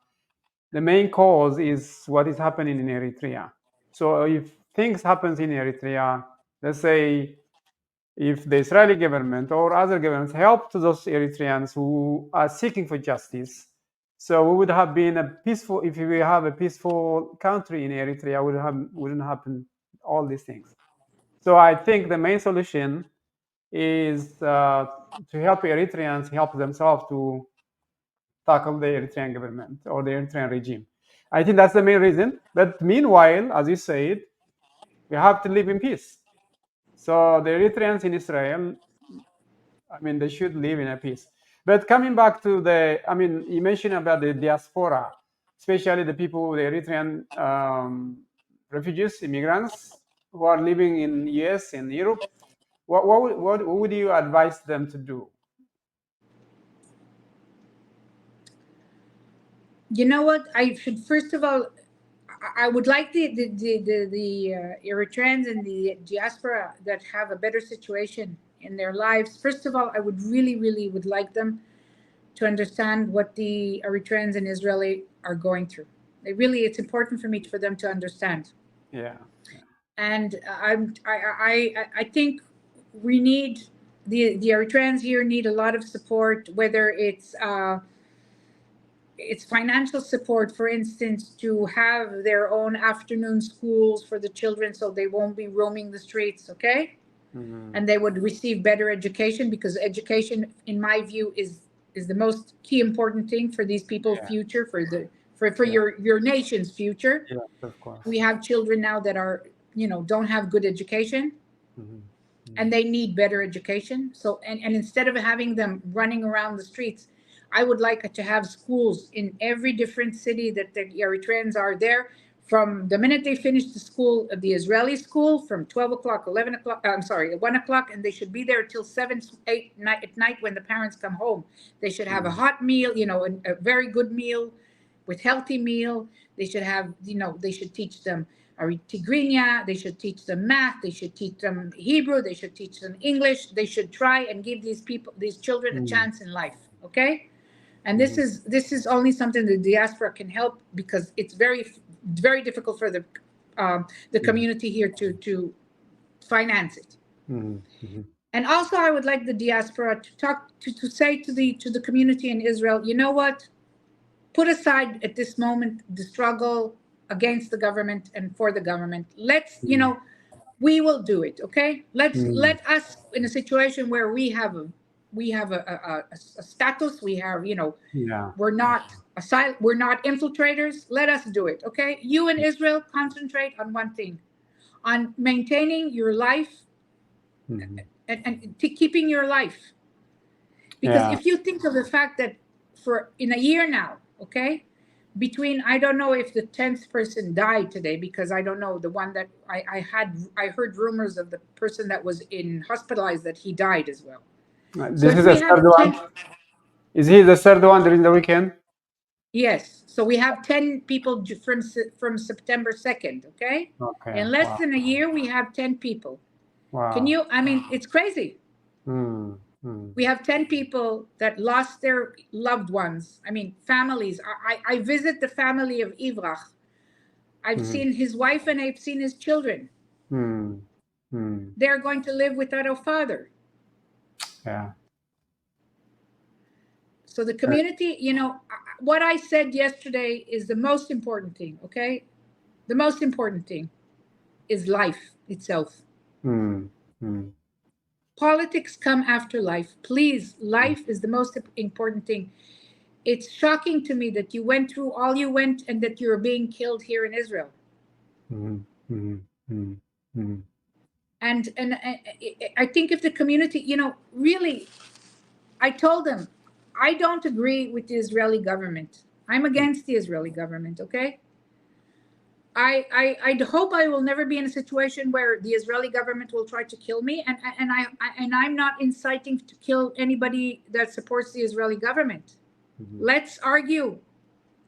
the main cause is what is happening in Eritrea. So if things happens in Eritrea, let's say if the Israeli government or other governments help to those Eritreans who are seeking for justice, so we would have been peaceful. If we have a peaceful country in Eritrea, wouldn't happen all these things. So I think the main solution is to help Eritreans help themselves to tackle the Eritrean government or the Eritrean regime. I think that's the main reason. But meanwhile, as you said, we have to live in peace. So the Eritreans in Israel, I mean, they should live in a peace. But coming back to you mentioned about the diaspora, especially the people, the Eritrean refugees, immigrants who are living in US and Europe. What would you advise them to do? You know what? I should first of all, I would like the Eritreans and the diaspora that have a better situation in their lives. First of all, I would really would like them to understand what the Eritreans and Israeli are going through. It's important for them to understand. Yeah. And I think we need the Eritreans here need a lot of support, whether it's financial support, for instance, to have their own afternoon schools for the children so they won't be roaming the streets, okay? Mm-hmm. And they would receive better education, because education, in my view, is the most key important thing for these people's future, for your nation's future. Yeah, of course. We have children now that are, don't have good education. Mm-hmm. And they need better education. So, and instead of having them running around the streets, I would like to have schools in every different city that the Eritreans are there. From the minute they finish the school, the Israeli school, from 12 o'clock, 11 o'clock, 1 o'clock, and they should be there till 7, 8 at night when the parents come home. They should have a hot meal, a very good meal with healthy meal. They should have, they should teach them Tigrinya, they should teach them math, they should teach them Hebrew, they should teach them English. They should try and give these children a chance in life, okay? And this is only something the diaspora can help, because it's very difficult for the community here to finance it. Mm-hmm. And also, I would like the diaspora to say to the community in Israel, you know what? Put aside at this moment the struggle against the government and for the government. Let's, we will do it, okay? Let us, in a situation where we have a status, we have, we're not infiltrators. Let us do it, okay? You in Israel, concentrate on one thing, on maintaining your life and keeping your life. Because if you think of the fact that in a year now, okay, between, I don't know if the 10th person died today, because I don't know, the one that I heard rumors of the person that was hospitalized, that he died as well. This is the third one. Is he the third one during the weekend? Yes. So we have 10 people from September 2nd, okay? Okay. In less than a year, we have 10 people. Wow. It's crazy. We have 10 people that lost their loved ones. Families. I visit the family of Ivrach. I've seen his wife and I've seen his children. They're going to live without a father. Yeah. So the community, what I said yesterday is the most important thing, okay? The most important thing is life itself. Politics come after life. Please, life is the most important thing. It's shocking to me that you went through all you went and that you're being killed here in Israel. And I think if the community, really, I told them, I don't agree with the Israeli government. I'm against the Israeli government, okay? I hope I will never be in a situation where the Israeli government will try to kill me, and I'm not inciting to kill anybody that supports the Israeli government. Let's argue.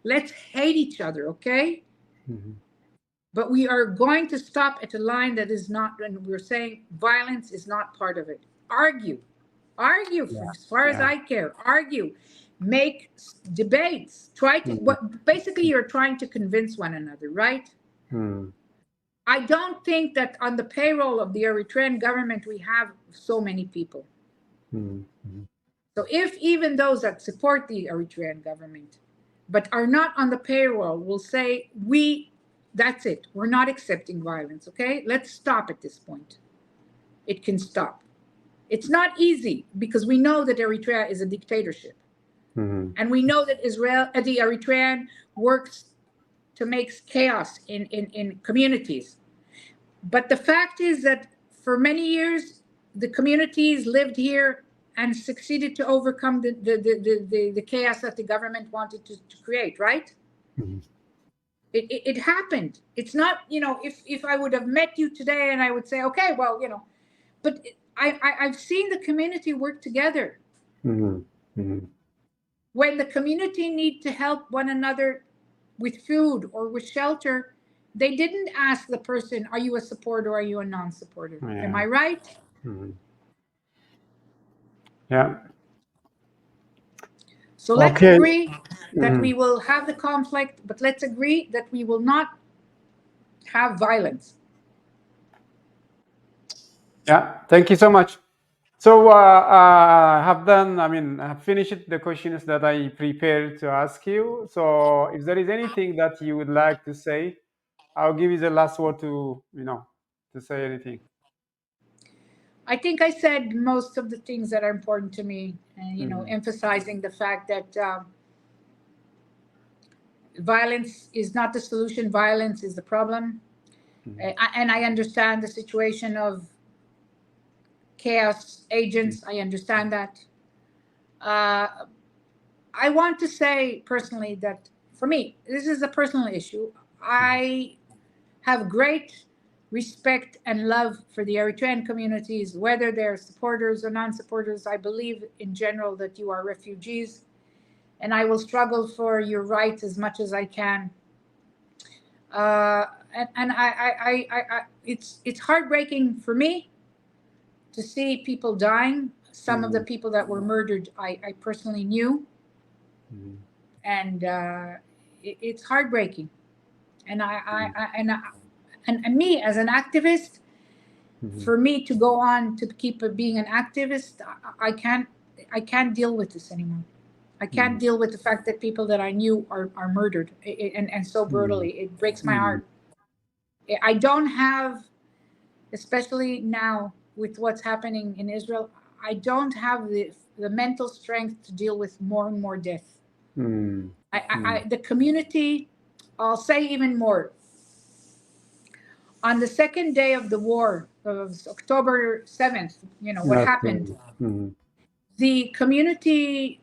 Let's hate each other, okay? But we are going to stop at a line that is not, and we're saying violence is not part of it. Argue, as far as I care. Argue, make debates. Try to. Basically, you're trying to convince one another, right? I don't think that on the payroll of the Eritrean government we have so many people. So if even those that support the Eritrean government but are not on the payroll will say, that's it, we're not accepting violence, okay? Let's stop at this point. It can stop. It's not easy, because we know that Eritrea is a dictatorship. And we know that the Eritrean works to make chaos in communities. But the fact is that for many years, the communities lived here and succeeded to overcome the chaos that the government wanted to create, right? Mhm. It happened. It's not, if I would have met you today and I would say, okay, well, but I've seen the community work together. Mhm. Mhm. When the community need to help one another with food or with shelter, they didn't ask the person, are you a supporter or are you a non-supporter? Am Yeah. I right? Mhm. Yeah. So let's Okay. agree that Mhm. we will have the conflict, but let's agree that we will not have violence. Yeah. Thank you so much. So I've finished the questions that I prepared to ask you. So if there is anything that you would like to say, I'll give you the last word to say anything. I think I said most of the things that are important to me, and Mhm. emphasizing the fact that violence is not the solution. Violence is the problem. Mhm. And I understand the situation of chaos agents. I understand that. Uh, I want to say personally that for me, this is a personal issue. I have great respect and love for the Eritrean communities, whether they're supporters or non supporters. I believe in general that you are refugees, and I will struggle for your rights as much as I can. It's heartbreaking for me to see people dying. Some of the Mhm. people that were murdered, I personally knew, Mhm. and it's heartbreaking. And Mhm. and me as an activist, Mhm. for me to go on to keep being an activist, I can't deal with this anymore. I can't Mhm. deal with the fact that people that I knew are murdered, and so Mhm. brutally. It breaks my Mhm. heart. I don't have, especially now with what's happening in Israel, I don't have the mental strength to deal with more and more death. Mhm. The community, I'll say even more. On the second day of the war, of October 7th, what happened, Okay. Mhm. the community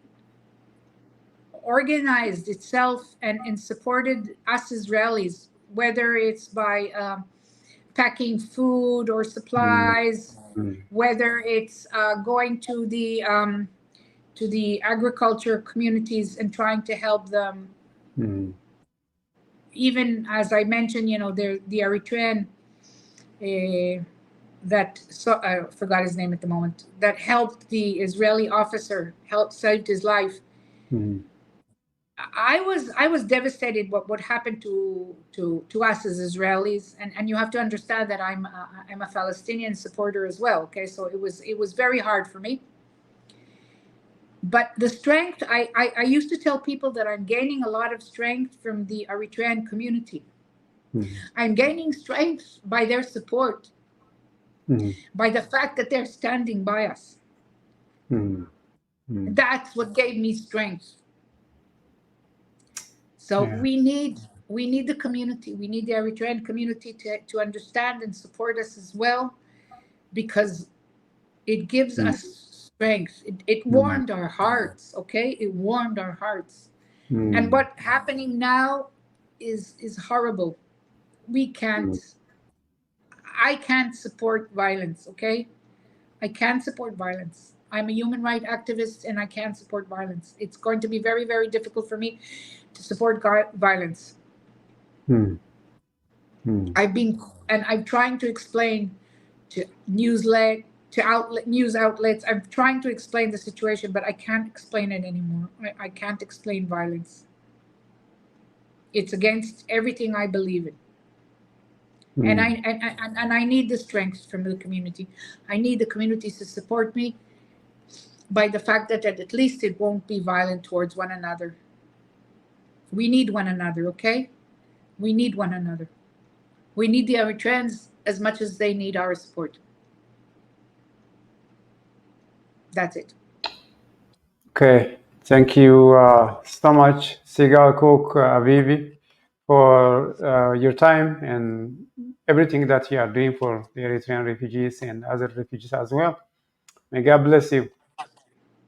organized itself and supported us Israelis, whether it's by packing food or Mhm. supplies, Mhm. whether it's going to the agriculture communities and trying to help them. Mhm. Even as I mentioned, the Eritrean that I forgot his name at the moment, that helped the Israeli officer, helped saved his life. Mhm. I was devastated what happened to us as Israelis, and you have to understand that I'm a Palestinian supporter as well. Okay, so it was very hard for me. But the strength, I used to tell people that I'm gaining a lot of strength from the Eritrean community. Mhm. I'm gaining strength by their support, Mhm. by the fact that they're standing by us. Mhm. Mhm. That's what gave me strength. So Yeah. we need the community. We need the Eritrean community to understand and support us as well, because it gives Mhm. us strength. It Mhm. warmed our hearts. Okay, it warmed our hearts. And Mhm. what happening now is horrible. We Mhm. can't. I can't support violence. Okay, I can't support violence. I'm a human rights activist, and I can't support violence. It's going to be very, very difficult for me to support violence. Mhm. Mhm. I'm trying to explain to news outlets. I'm trying to explain the situation, but I can't explain it anymore. I can't explain violence. It's against everything I believe in. And I Mhm. and I need the strength from the community. I need the community to support me by the fact that at least it won't be violent towards one another. We need one another, okay? We need one another. We need the Eritreans as much as they need our support. That's it. Okay. Thank you so much, Sigal, Kook, Avivi. for your time and everything that you are doing for the Eritrean refugees and other refugees as well. May God bless you.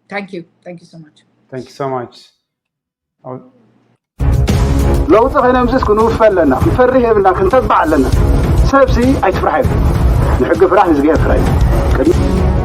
Thank you. Thank you so much. Thank you so much. لو تخينا مسس كنو فلنا نفريه بنا كنتبع لنا سبسي أي تفرحي نحق فرح نزقيه فرحي